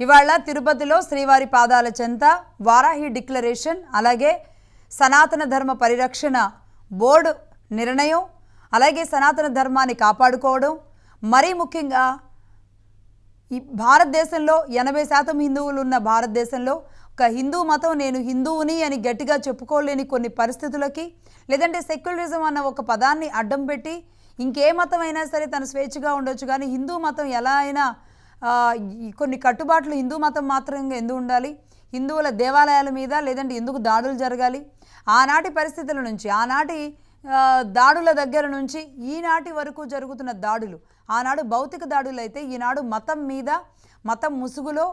ఇవాళ తిరుపతిలో శ్రీవారి పాదాల చెంత వారాహి డిక్లరేషన్, అలాగే సనాతన ధర్మ పరిరక్షణ బోర్డు నిర్ణయం, అలాగే సనాతన ధర్మాన్ని కాపాడుకోవడం, మరీ ముఖ్యంగా ఈ భారతదేశంలో 80% హిందువులు ఉన్న భారతదేశంలో ఒక హిందూ మతం నేను హిందువుని అని గట్టిగా చెప్పుకోలేని కొన్ని పరిస్థితులకి, లేదంటే సెక్యులరిజం అన్న ఒక పదాన్ని అడ్డం పెట్టి ఇంకే మతం అయినా సరే తను స్వేచ్ఛగా ఉండొచ్చు, కానీ హిందూ మతం ఎలా అయినా కొన్ని కట్టుబాట్లు హిందూ మతం మాత్రంగా ఎందుకు ఉండాలి, హిందువుల దేవాలయాల మీద లేదంటే ఎందుకు దాడులు జరగాలి, ఆనాటి పరిస్థితుల నుంచి ఆనాటి దాడుల దగ్గర నుంచి ఈనాటి వరకు జరుగుతున్న దాడులు, ఆనాడు భౌతిక దాడులు అయితే ఈనాడు మతం మీద, మతం ముసుగులో,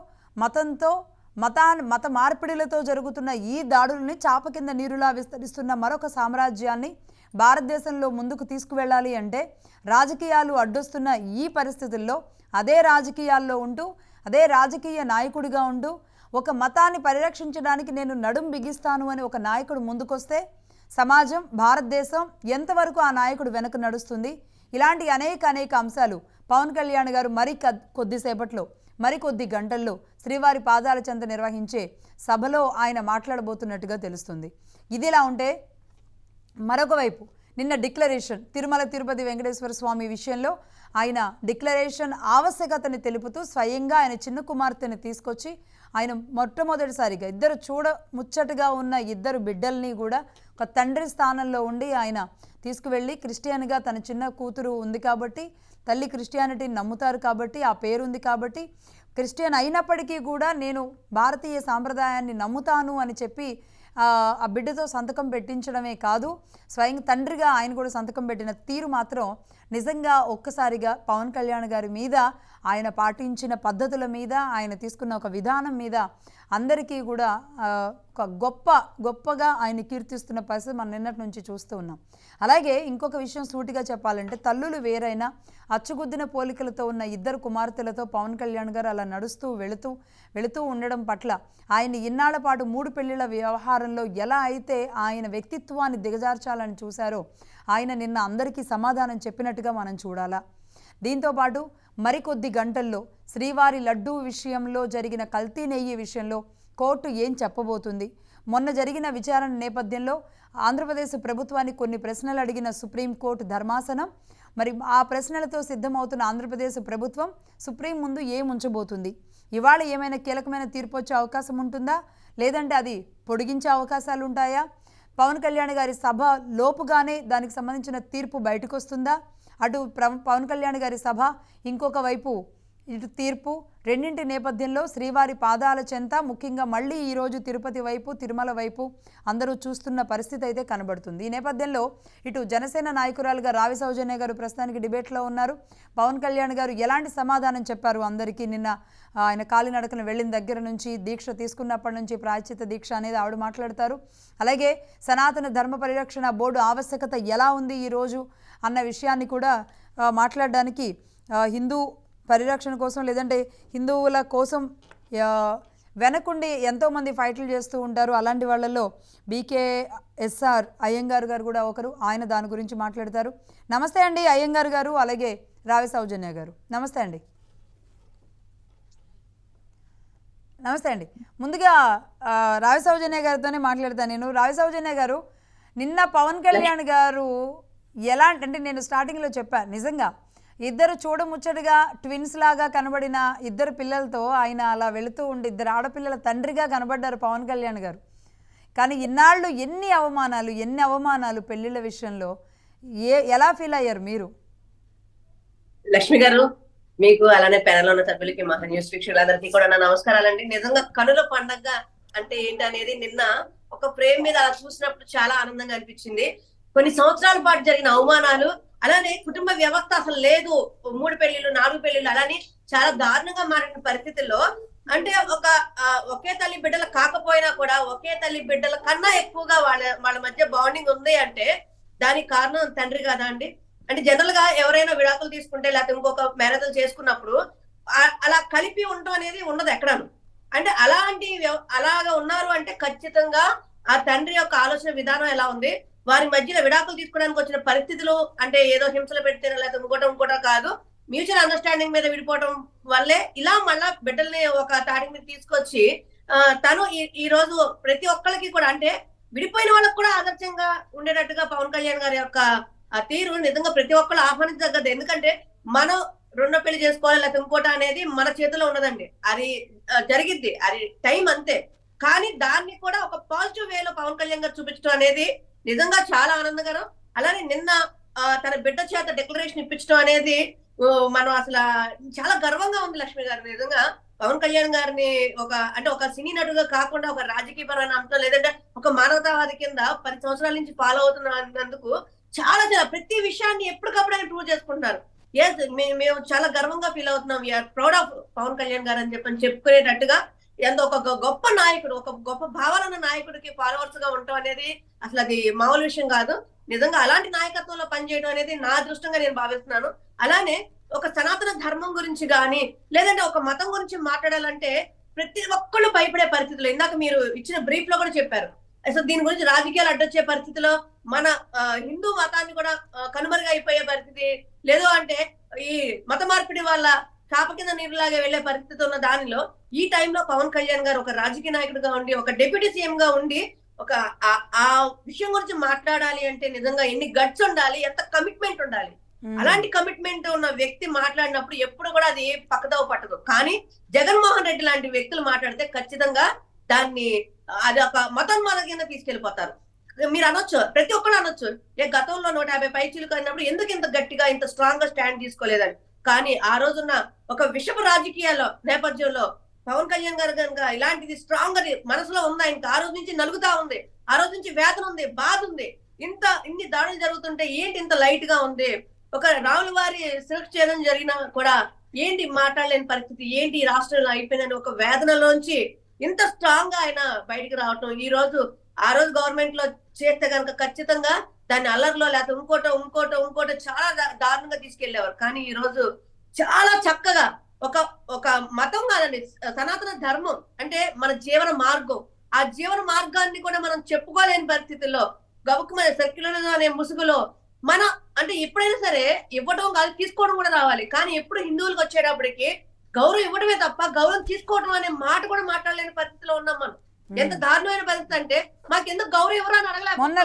మత మార్పిడిలతో జరుగుతున్న ఈ దాడుల్ని చాప కింద నీరులా విస్తరిస్తున్న మరొక సామ్రాజ్యాన్ని భారతదేశంలో ముందుకు తీసుకువెళ్ళాలి అంటే రాజకీయాలు అడ్డొస్తున్న ఈ పరిస్థితుల్లో అదే రాజకీయాల్లో ఉంటూ, అదే రాజకీయ నాయకుడిగా ఉంటూ ఒక మతాన్ని పరిరక్షించడానికి నేను నడుం బిగిస్తాను అని ఒక నాయకుడు ముందుకొస్తే సమాజం, భారతదేశం ఎంతవరకు ఆ నాయకుడు వెనక నడుస్తుంది? ఇలాంటి అనేక అంశాలు పవన్ కళ్యాణ్ గారు కొద్దిసేపట్లో, మరికొద్ది గంటల్లో శ్రీవారి పాదాల చెంత నిర్వహించే సభలో ఆయన మాట్లాడబోతున్నట్టుగా తెలుస్తుంది. ఇదిలా ఉంటే మరొక వైపు నిన్న డిక్లరేషన్ తిరుమల తిరుపతి వెంకటేశ్వర స్వామి విషయంలో ఆయన డిక్లరేషన్ ఆవశ్యకతని తెలుపుతూ స్వయంగా ఆయన చిన్న కుమార్తెని తీసుకొచ్చి ఆయన మొట్టమొదటిసారిగా ఇద్దరు ముచ్చటగా ఉన్న ఇద్దరు బిడ్డల్ని కూడా ఒక తండ్రి స్థానంలో ఉండి ఆయన తీసుకువెళ్ళి, క్రిస్టియన్గా తన చిన్న కూతురు ఉంది కాబట్టి, తల్లి క్రిస్టియానిటీని నమ్ముతారు కాబట్టి, ఆ పేరుంది కాబట్టి, క్రిస్టియన్ అయినప్పటికీ కూడా నేను భారతీయ సాంప్రదాయాన్ని నమ్ముతాను అని చెప్పి ఆ బిడ్డతో సంతకం పెట్టించడమే కాదు, స్వయం తండ్రిగా ఆయన కూడా సంతకం పెట్టిన తీరు మాత్రం నిజంగా ఒక్కసారిగా పవన్ కళ్యాణ్ గారి మీద, ఆయన పాటించిన పద్ధతుల మీద, ఆయన తీసుకున్న ఒక విధానం మీద అందరికీ కూడా ఒక గొప్పగా ఆయన కీర్తిస్తున్న పరిస్థితి మనం నిన్నటి నుంచి చూస్తూ ఉన్నాం. అలాగే ఇంకొక విషయం సూటిగా చెప్పాలంటే, తల్లులు వేరైనా అచ్చుగుద్దిన పోలికలతో ఉన్న ఇద్దరు కుమార్తెలతో పవన్ కళ్యాణ్ గారు అలా నడుస్తూ వెళుతూ ఉండడం పట్ల ఆయన ఇన్నాళ్ల పాటు 3 పెళ్లిళ్ల వ్యవహారంలో ఎలా అయితే ఆయన వ్యక్తిత్వాన్ని దిగజార్చాలని చూశారో ఆయన నిన్న అందరికీ సమాధానం చెప్పినట్టుగా మనం చూడాలా. దీంతోపాటు మరికొద్ది గంటల్లో శ్రీవారి లడ్డూ విషయంలో జరిగిన కల్తీ నెయ్యి విషయంలో కోర్టు ఏం చెప్పబోతుంది? మొన్న జరిగిన విచారణ నేపథ్యంలో ఆంధ్రప్రదేశ్ ప్రభుత్వాన్ని కొన్ని ప్రశ్నలు అడిగిన సుప్రీంకోర్టు ధర్మాసనం, మరి ఆ ప్రశ్నలతో సిద్ధమవుతున్న ఆంధ్రప్రదేశ్ ప్రభుత్వం సుప్రీం ముందు ఏముంచబోతుంది? ఇవాళ ఏమైనా కీలకమైన తీర్పు వచ్చే అవకాశం ఉంటుందా, లేదంటే అది పొడిగించే అవకాశాలు ఉంటాయా? పవన్ కళ్యాణ్ గారి సభ లోపుగానే దానికి సంబంధించిన తీర్పు బయటకు వస్తుందా? అటు పవన్ కళ్యాణ్ గారి సభ, ఇంకొక వైపు ఇటు తీర్పు, రెండింటి నేపథ్యంలో శ్రీవారి పాదాల చెంత ముఖ్యంగా మళ్ళీ ఈరోజు తిరుపతి వైపు, తిరుమల వైపు అందరూ చూస్తున్న పరిస్థితి అయితే కనబడుతుంది. ఈ నేపథ్యంలో ఇటు జనసేన నాయకురాలుగా రావి సౌజన్య గారు ప్రస్తుతానికి డిబేట్లో ఉన్నారు. పవన్ కళ్యాణ్ గారు ఎలాంటి సమాధానం చెప్పారు అందరికీ? నిన్న ఆయన కాలినడకను వెళ్ళిన దగ్గర నుంచి, దీక్ష తీసుకున్నప్పటి నుంచి ప్రాయశ్చిత్త దీక్ష అనేది ఆవిడ మాట్లాడతారు. అలాగే సనాతన ధర్మ పరిరక్షణ బోర్డు ఆవశ్యకత ఎలా ఉంది ఈరోజు అన్న విషయాన్ని కూడా మాట్లాడడానికి, హిందూ పరిరక్షణ కోసం లేదంటే హిందువుల కోసం వెనకుండి ఎంతోమంది ఫైట్లు చేస్తూ ఉంటారు. అలాంటి వాళ్ళల్లో BKSR అయ్యంగార్ గారు కూడా ఒకరు. ఆయన దాని గురించి మాట్లాడతారు. నమస్తే అండి అయ్యంగార్ గారు, అలాగే రావి సౌజన్య గారు. నమస్తే అండి. నమస్తే అండి. ముందుగా రావి సౌజన్య గారితోనే మాట్లాడతాను నేను. రావి సౌజన్య గారు, నిన్న పవన్ కళ్యాణ్ గారు అంటే నేను స్టార్టింగ్లో చెప్పాను, నిజంగా ఇద్దరు చూడముచ్చటగా ట్విన్స్ లాగా కనబడిన ఇద్దరు పిల్లలతో ఆయన అలా వెళుతూ ఉండి ఇద్దరు ఆడపిల్లల తండ్రిగా కనబడ్డారు పవన్ కళ్యాణ్ గారు. కానీ ఇన్నాళ్ళు ఎన్ని అవమానాలు పెళ్లిళ్ళ విషయంలో ఎలా ఫీల్ అయ్యారు మీరు? లక్ష్మి గారు, మీకు అలానే ప్యానెల్ ఉన్న సభ్యులకి, మహా న్యూస్ వీక్షకులందరికీ కూడా నా నమస్కారాలండి. నిజంగా కనుల పండగ అంటే ఏంటి అనేది నిన్న ఒక ఫ్రేమ్ మీద అలా చూసినప్పుడు చాలా ఆనందంగా అనిపించింది. కొన్ని సంవత్సరాల పాటు జరిగిన అవమానాలు, అలానే కుటుంబ వ్యవస్థ అసలు లేదు, 3 పెళ్లిళ్ళు 4 పెళ్లిళ్ళు అలానే చాలా దారుణంగా మారిన పరిస్థితుల్లో, అంటే ఒకే తల్లి బిడ్డలు కాకపోయినా కూడా ఒకే తల్లి బిడ్డల కన్నా ఎక్కువగా వాళ్ళ మధ్య బాండింగ్ ఉంది అంటే దానికి కారణం తండ్రి కదా అండి. అంటే జనరల్ గా ఎవరైనా విడాకులు తీసుకుంటే లేకపోతే ఇంకొక మ్యారేజ్లు చేసుకున్నప్పుడు అలా కలిపి ఉండడం అనేది ఉండదు ఎక్కడాను. అంటే అలాగా ఉన్నారు అంటే ఖచ్చితంగా ఆ తండ్రి యొక్క ఆలోచన విధానం ఎలా ఉంది, వారి మధ్యలో విడాకులు తీసుకోవడానికి వచ్చిన పరిస్థితులు, అంటే ఏదో హింసలు పెడితేనే లేకపోతే ఇంకోటో కాదు, మ్యూచువల్ అండర్స్టాండింగ్ మీద విడిపోవడం వల్లే ఇలా మళ్ళా బిడ్డల్ని ఒక తాటి మీద తీసుకొచ్చి తను ఈ రోజు ప్రతి ఒక్కరికి కూడా అంటే విడిపోయిన వాళ్ళకి కూడా ఆదర్శంగా ఉండేటట్టుగా పవన్ కళ్యాణ్ గారి యొక్క తీరు నిజంగా ప్రతి ఒక్కరు ఆహ్వానించగలదు. ఎందుకంటే మనం రెండో పెళ్లి చేసుకోవాలి లేకపోతే ఇంకోట అనేది మన చేతిలో ఉన్నదండి. అది జరిగిద్ది, అది టైం అంతే. కానీ దాన్ని కూడా ఒక పాజిటివ్ వేలో పవన్ కళ్యాణ్ గారు చూపించడం అనేది నిజంగా చాలా ఆనందకరం. అలానే నిన్న తన బిడ్డ చేత డిక్లరేషన్ ఇప్పించడం అనేది మనం అసలు చాలా గర్వంగా ఉంది లక్ష్మి గారు. నిజంగా పవన్ కళ్యాణ్ గారిని ఒక సినీ నటుగా కాకుండా ఒక రాజకీయపరమైన అంశం లేదంటే ఒక మానవతావాది కింద 10 సంవత్సరాల నుంచి ఫాలో అవుతున్నందుకు చాలా ప్రతి విషయాన్ని ఎప్పటికప్పుడు ఆయన ప్రూవ్ చేసుకుంటున్నారు. మేము చాలా గర్వంగా ఫీల్ అవుతున్నాం. We are proud of Pawan Kalyan గారు అని చెప్పుకునేటట్టుగా ఎంత ఒక గొప్ప నాయకుడు, ఒక గొప్ప భావాలన్న నాయకుడికి ఫాలోవర్స్ గా ఉండటం అనేది అసలు అది మామూలు విషయం కాదు. నిజంగా అలాంటి నాయకత్వంలో పనిచేయడం అనేది నా అదృష్టంగా నేను భావిస్తున్నాను. అలానే ఒక సనాతన ధర్మం గురించి గాని లేదంటే ఒక మతం గురించి మాట్లాడాలంటే ప్రతి ఒక్కళ్ళు భయపడే పరిస్థితులు. ఇందాక మీరు ఇచ్చిన బ్రీఫ్ లో కూడా చెప్పారు. అసలు దీని గురించి రాజకీయాలు అడ్డొచ్చే పరిస్థితిలో మన హిందూ మతాన్ని కూడా కనుమరుగైపోయే పరిస్థితి, లేదు అంటే ఈ మత మార్పిడి వల్ల చాప కింద నీరులాగా వెళ్లే పరిస్థితి ఉన్న దానిలో ఈ టైంలో పవన్ కళ్యాణ్ గారు ఒక రాజకీయ నాయకుడిగా ఉండి ఒక డిప్యూటీ సీఎం గా ఉండి ఒక ఆ విషయం గురించి మాట్లాడాలి అంటే నిజంగా ఎన్ని గట్స్ ఉండాలి, ఎంత కమిట్మెంట్ ఉండాలి. అలాంటి కమిట్మెంట్ ఉన్న వ్యక్తి మాట్లాడినప్పుడు ఎప్పుడు కూడా అది పక్కదవ పట్టదు. కానీ జగన్మోహన్ రెడ్డి లాంటి వ్యక్తులు మాట్లాడితే ఖచ్చితంగా దాన్ని అది ఒక మతోన్మాద కింద తీసుకెళ్లిపోతారు. మీరు అనొచ్చు, ప్రతి ఒక్కరు అనొచ్చు, గతంలో 150 పైచీలకు అయినప్పుడు ఎందుకు ఇంత గట్టిగా ఇంత స్ట్రాంగ్ గా స్టాండ్ తీసుకోలేదని. కానీ ఆ రోజున్న ఒక విషపు రాజకీయాల నేపథ్యంలో పవన్ కళ్యాణ్ గారు కనుక ఇలాంటిది స్ట్రాంగ్ గా మనసులో ఉంది. ఆయనకి ఆ రోజు నుంచి నలుగుతా ఉంది, ఆ రోజు నుంచి వేదన ఉంది, బాధ ఉంది. ఇన్ని దాడులు జరుగుతుంటే ఏంటి ఇంత లైట్ గా ఉంది. ఒక రాముల వారి సెలెక్ట్ చేయడం జరిగినా కూడా ఏంటి మాట్లాడలేని పరిస్థితి, ఏంటి రాష్ట్రంలో అయిపోయిందని ఒక వేదనలోంచి ఇంత స్ట్రాంగ్ గా ఆయన బయటకు రావటం. ఆ రోజు గవర్నమెంట్ లో చేస్తే కనుక ఖచ్చితంగా దాన్ని అల్లర్లో లేకపోతే ఇంకోటో చాలా దారుణంగా తీసుకెళ్లేవారు. కానీ ఈ రోజు చాలా చక్కగా ఒక మతం కాదండి, సనాతన ధర్మం అంటే మన జీవన మార్గం. ఆ జీవన మార్గాన్ని కూడా మనం చెప్పుకోలేని పరిస్థితుల్లో గబుక్కుమైన సెక్యులరిజం అనే ముసుగులో మన అంటే ఎప్పుడైనా సరే ఇవ్వడం కాదు, తీసుకోవడం కూడా రావాలి. కానీ ఎప్పుడు హిందువులకు వచ్చేటప్పటికి గౌరవం ఇవ్వడమే తప్ప గౌరవం తీసుకోవడం అనే మాట కూడా మాట్లాడలేని పరిస్థితిలో ఉన్నాం మనం. ఎంత దారుణమైన పరిస్థితి అంటే మాకెందుకు గౌరవం ఎవరు అని అడగలేదు. మొన్న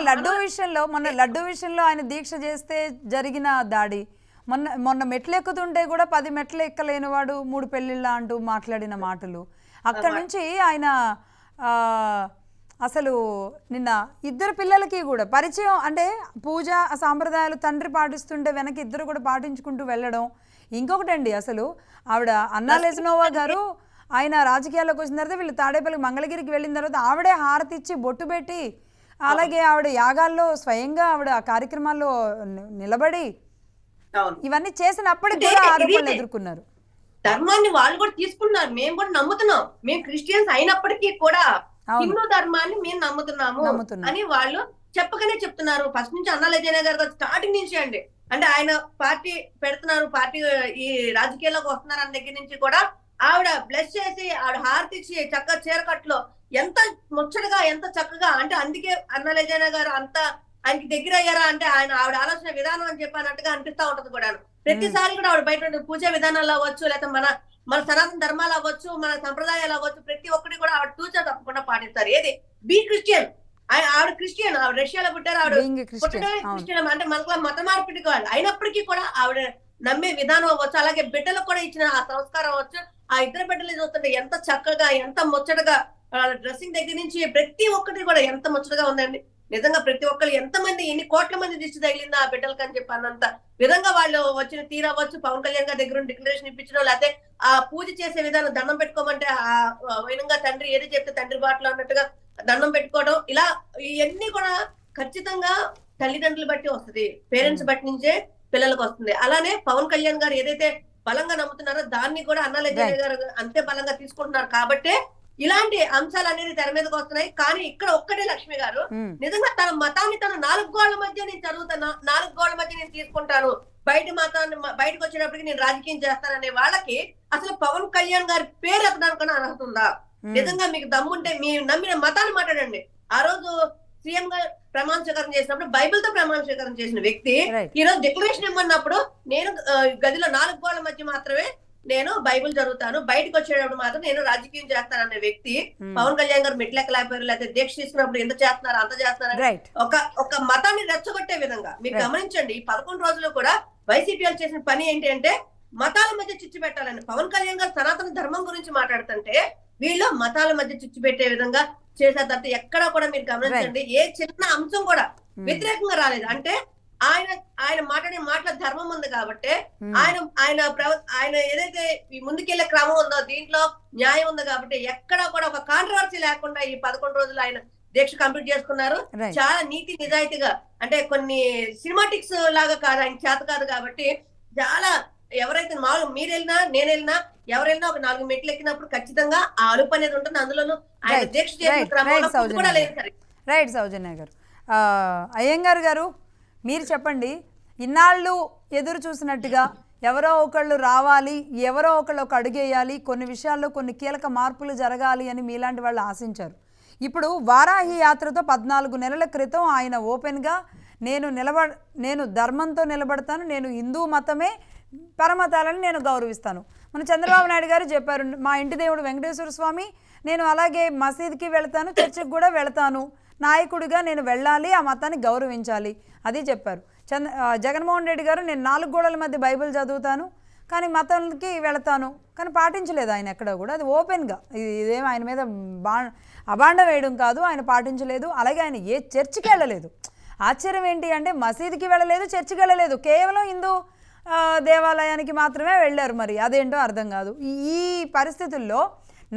లడ్డు విషయంలో ఆయన దీక్ష చేస్తే జరిగిన దాడి, మొన్న మెట్లు ఎక్కుతుంటే కూడా 10 మెట్లు ఎక్కలేని వాడు 3 పెళ్లిళ్ళ అంటూ మాట్లాడిన మాటలు, అక్కడి నుంచి ఆయన అసలు నిన్న 2 పిల్లలకి కూడా పరిచయం అంటే పూజ సాంప్రదాయాలు తండ్రి పాటిస్తుంటే వెనక 2 కూడా పాటించుకుంటూ వెళ్ళడం. ఇంకొకటండి, అసలు ఆవిడ అన్నా లెజ్నోవా గారు ఆయన రాజకీయాల్లోకి వచ్చిన తర్వాత వీళ్ళు తాడేపల్లి మంగళగిరికి వెళ్ళిన తర్వాత ఆవిడే హారతి ఇచ్చి బొట్టు పెట్టి, అలాగే ఆవిడ యాగాల్లో స్వయంగా ఆవిడ ఆ కార్యక్రమాల్లో నిలబడి ఇవన్నీ చేసినప్పటికీ కూడా ఆరోపణలు ఎదుర్కొన్నారు. ధర్మాన్ని వాళ్ళు కూడా తీసుకున్నారు, మేము కూడా నమ్ముతున్నాం. మేము క్రిస్టియన్స్ అయినప్పటికీ కూడా హిందూ ధర్మాన్ని మేము నమ్ముతున్నాము అని వాళ్ళు చెప్పకనే చెప్తున్నారు. ఫస్ట్ నుంచి అన్నా లెజ్నోవా గారు స్టార్టింగ్ నుంచి అండి, అంటే ఆయన పార్టీ పెడుతున్నారు, పార్టీ ఈ రాజకీయాల్లోకి వస్తున్నారు అన్న దగ్గర నుంచి కూడా ఆవిడ బ్లెస్ చేసి ఆవిడ హారతి ఇచ్చి చక్కగా చీరకట్లో ఎంత ముచ్చటగా ఎంత చక్కగా, అంటే అందుకే అన్నా లెజ్నోవా గారు అంత ఆయనకి దగ్గర అయ్యారా అంటే ఆవిడ ఆలోచన విధానం అని చెప్పినట్టుగా అనిపిస్తా ఉంటది కూడా. ప్రతిసారి కూడా ఆవిడ బయట పూజా విధానాలు అవ్వచ్చు, లేకపోతే మన సనాతన ధర్మాలు అవ్వచ్చు, మన సంప్రదాయాలు అవ్వచ్చు, ప్రతి ఒక్కటి కూడా ఆవిడ తూచా తప్పకుండా పాటిస్తారు. ఏది బీ క్రిస్టియన్, ఆవిడ క్రిస్టియన్, ఆవిడ రష్యాలో పుట్టారు, ఆవిడ క్రిస్టియన్ అంటే మనకు మత మార్పిడి కాదు. అయినప్పటికీ కూడా ఆవిడ నమ్మే విధానం అవ్వచ్చు, అలాగే బిడ్డలకు కూడా ఇచ్చిన ఆ సంస్కారం అవ్వచ్చు. ఆ 2 బిడ్డలు చూస్తుంటే ఎంత చక్కగా ఎంత ముచ్చటగా డ్రెస్సింగ్ దగ్గర నుంచి ప్రతి ఒక్కటి కూడా ఎంత ముచ్చటగా ఉందండి. నిజంగా ప్రతి ఒక్కరు ఎంతమంది ఎన్ని కోట్ల మంది దిష్టి తగిలిందా ఆ బిడ్డలకి అని చెప్పి అన్నంత విధంగా వాళ్ళు వచ్చిన తీరవచ్చు. పవన్ కళ్యాణ్ గారి దగ్గర డిక్లరేషన్ ఇప్పించడం, లేకపోతే ఆ పూజ చేసే విధానం దండం పెట్టుకోమంటే ఆ వైనంగా తండ్రి ఏది చెప్తే తండ్రి బాటలో అన్నట్టుగా దండం పెట్టుకోవడం, ఇలా ఇవన్నీ కూడా ఖచ్చితంగా తల్లిదండ్రులు బట్టి వస్తుంది, పేరెంట్స్ బట్టి నుంచే పిల్లలకు వస్తుంది. అలానే పవన్ కళ్యాణ్ గారు ఏదైతే బలంగా నమ్ముతున్నారో దాన్ని కూడా అన్నా లెజ్నోవా గారు అంతే బలంగా తీసుకుంటున్నారు. కాబట్టే ఇలాంటి అంశాలు అనేది తెర మీదకి వస్తున్నాయి. కానీ ఇక్కడ ఒక్కటే లక్ష్మి గారు నిజంగా తన మతాన్ని తన 4 గోళ్ల మధ్య నేను చదువుతాను, 4 గోళ్ల మధ్య నేను తీసుకుంటాను, బయటకు వచ్చేటప్పటికి నేను రాజకీయం చేస్తాననే వాళ్ళకి అసలు పవన్ కళ్యాణ్ గారి పేరు ఎత్తడానికన్నా అర్హత ఉందా? నిజంగా మీకు దమ్ముంటే మీ నమ్మిన మతాన్ని మాట్లాడండి. ఆ రోజు సీఎం గా ప్రమాణ స్వీకారం చేసినప్పుడు బైబిల్ తో ప్రమాణ స్వీకారం చేసిన వ్యక్తి రైట్ ఈ రోజు డిక్లరేషన్ ఇవ్వమన్నప్పుడు నేను గదిలో 4 గోడల మధ్య మాత్రమే నేను బైబిల్ చదువుతాను, బయటకు వచ్చేటప్పుడు మాత్రం నేను రాజకీయం చేస్తానన్న వ్యక్తి పవన్ కళ్యాణ్ గారు మెట్లెక్కలేకపోయారు, లేకపోతే దీక్ష తీసుకున్నప్పుడు ఎంత చేస్తున్నారు అంత చేస్తున్నారు, రైట్ ఒక మతాన్ని రెచ్చగొట్టే విధంగా మీరు గమనించండి. ఈ 11 రోజులు కూడా వైసీపీ వాళ్ళు చేసిన పని ఏంటి అంటే మతాల మధ్య చిచ్చు పెట్టాలని. పవన్ కళ్యాణ్ గారు సనాతన ధర్మం గురించి మాట్లాడుతుంటే వీళ్ళు మతాల మధ్య చిచ్చు పెట్టే విధంగా చేశారు తప్ప ఎక్కడా కూడా మీరు గమనించండి ఏ చిన్న అంశం కూడా వ్యతిరేకంగా రాలేదు. అంటే ఆయన మాట్లాడే మాటల ధర్మం ఉంది కాబట్టి ఆయన ఏదైతే ఈ ముందుకెళ్లే క్రమం ఉందో దీంట్లో న్యాయం ఉంది కాబట్టి ఎక్కడా కూడా ఒక కాంట్రవర్సీ లేకుండా ఈ 11 రోజులు ఆయన దీక్ష కంప్లీట్ చేసుకున్నారు. చాలా నీతి నిజాయితీగా, అంటే కొన్ని సినిమాటిక్స్ లాగా కాదు, ఆయన చేత కాదు కాబట్టి చాలా ఎవరైతే మామూలు మీరు వెళ్ళినా నేను వెళ్ళినా ఎవరైనా ఒక 4 మెట్లు ఎక్కినప్పుడు ఖచ్చితంగా ఆ అలుపు అనేది ఉంటుంది. అందులోనూ ఆయన దీక్ష చేసిన క్రమంలో కూడా లేదు. రైట్ సౌజన్య గారు, అయ్యంగార్ గారు మీరు చెప్పండి. ఇన్నాళ్ళు ఎదురు చూసినట్టుగా ఎవరో ఒకళ్ళు రావాలి, ఎవరో ఒకళ్ళు ఒక అడుగేయాలి, కొన్ని విషయాల్లో కొన్ని కీలక మార్పులు జరగాలి అని మీలాంటి వాళ్ళు ఆశించారు. ఇప్పుడు వారాహి యాత్రతో 14 నెలల క్రితం ఆయన ఓపెన్గా నేను ధర్మంతో నిలబడతాను, నేను హిందూ మతమే పరమతాలని నేను గౌరవిస్తాను. మన చంద్రబాబు నాయుడు గారు చెప్పారు, మా ఇంటి దేవుడు వెంకటేశ్వర స్వామి, నేను అలాగే మసీద్కి వెళ్తాను, చర్చికి కూడా వెళ్తాను, నాయకుడిగా నేను వెళ్ళాలి, ఆ మతాన్ని గౌరవించాలి, అది చెప్పారు. జగన్మోహన్ రెడ్డి గారు నేను 4 గోడల మధ్య బైబిల్ చదువుతాను కానీ మతానికి వెళతాను, కానీ పాటించలేదు ఆయన ఎక్కడ కూడా. అది ఓపెన్గా, ఇదేం ఆయన మీద అబాండ వేయడం కాదు, ఆయన పాటించలేదు. అలాగే ఆయన ఏ చర్చికి వెళ్ళలేదు. ఆశ్చర్యం ఏంటి అంటే మసీదుకి వెళ్ళలేదు, చర్చికి వెళ్ళలేదు, కేవలం హిందూ దేవాలయానికి మాత్రమే వెళ్ళారు. మరి అదేంటో అర్థం కాదు. ఈ పరిస్థితుల్లో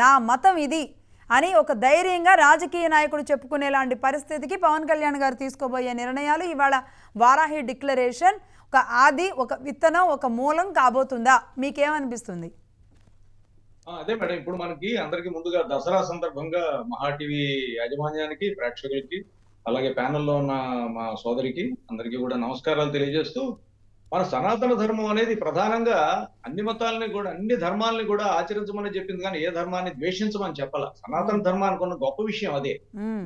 నా మతం ఇది అని ఒక ధైర్యంగా రాజకీయ నాయకుడు చెప్పుకునేలాంటి పరిస్థితికి పవన్ కళ్యాణ్ గారు తీసుకోబోయే నిర్ణయాలు, ఇవాళ వారాహి డిక్లరేషన్ ఒక ఆది, ఒక విత్తనం, ఒక మూలం కాబోతుందా? మీకేమనిపిస్తుంది? అదే మేడం, ఇప్పుడు మనకి అందరికి ముందుగా దసరా సందర్భంగా మహా టీవీ యాజమాన్యానికి, ప్రేక్షకులకి, అలాగే ప్యానెల్లో ఉన్న మా సోదరికి అందరికీ కూడా నమస్కారాలు తెలియజేస్తూ, మన సనాతన ధర్మం అనేది ప్రధానంగా అన్ని మతాలని కూడా అన్ని ధర్మాలని కూడా ఆచరించమని చెప్పింది, కానీ ఏ ధర్మాన్ని ద్వేషించమని చెప్పాల. సనాతన ధర్మానికి ఉన్న గొప్ప విషయం అదే.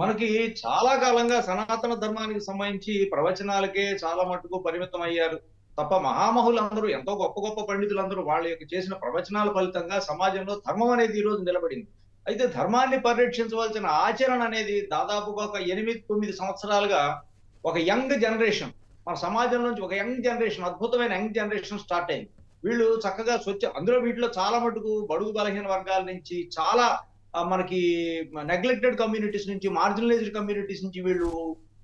మనకి చాలా కాలంగా సనాతన ధర్మానికి సంబంధించి ప్రవచనాలకే చాలా మటుకు పరిమితం అయ్యారు తప్ప మహామహులందరూ, ఎంతో గొప్ప గొప్ప పండితులందరూ వాళ్ళ యొక్క చేసిన ప్రవచనాల ఫలితంగా సమాజంలో ధర్మం అనేది ఈ రోజు నిలబడింది. అయితే ధర్మాన్ని పరిరక్షించవలసిన ఆచరణ అనేది దాదాపుగా ఒక 8-9 సంవత్సరాలుగా ఒక యంగ్ జనరేషన్, మన సమాజం నుంచి ఒక యంగ్ జనరేషన్, అద్భుతమైన యంగ్ జనరేషన్ స్టార్ట్ అయింది. వీళ్ళు చక్కగా అందులో వీటిలో చాలా మటుకు బడుగు బలహీన వర్గాల నుంచి, చాలా మనకి నెగ్లెక్టెడ్ కమ్యూనిటీస్ నుంచి, మార్జినలైజ్డ్ కమ్యూనిటీస్ నుంచి వీళ్ళు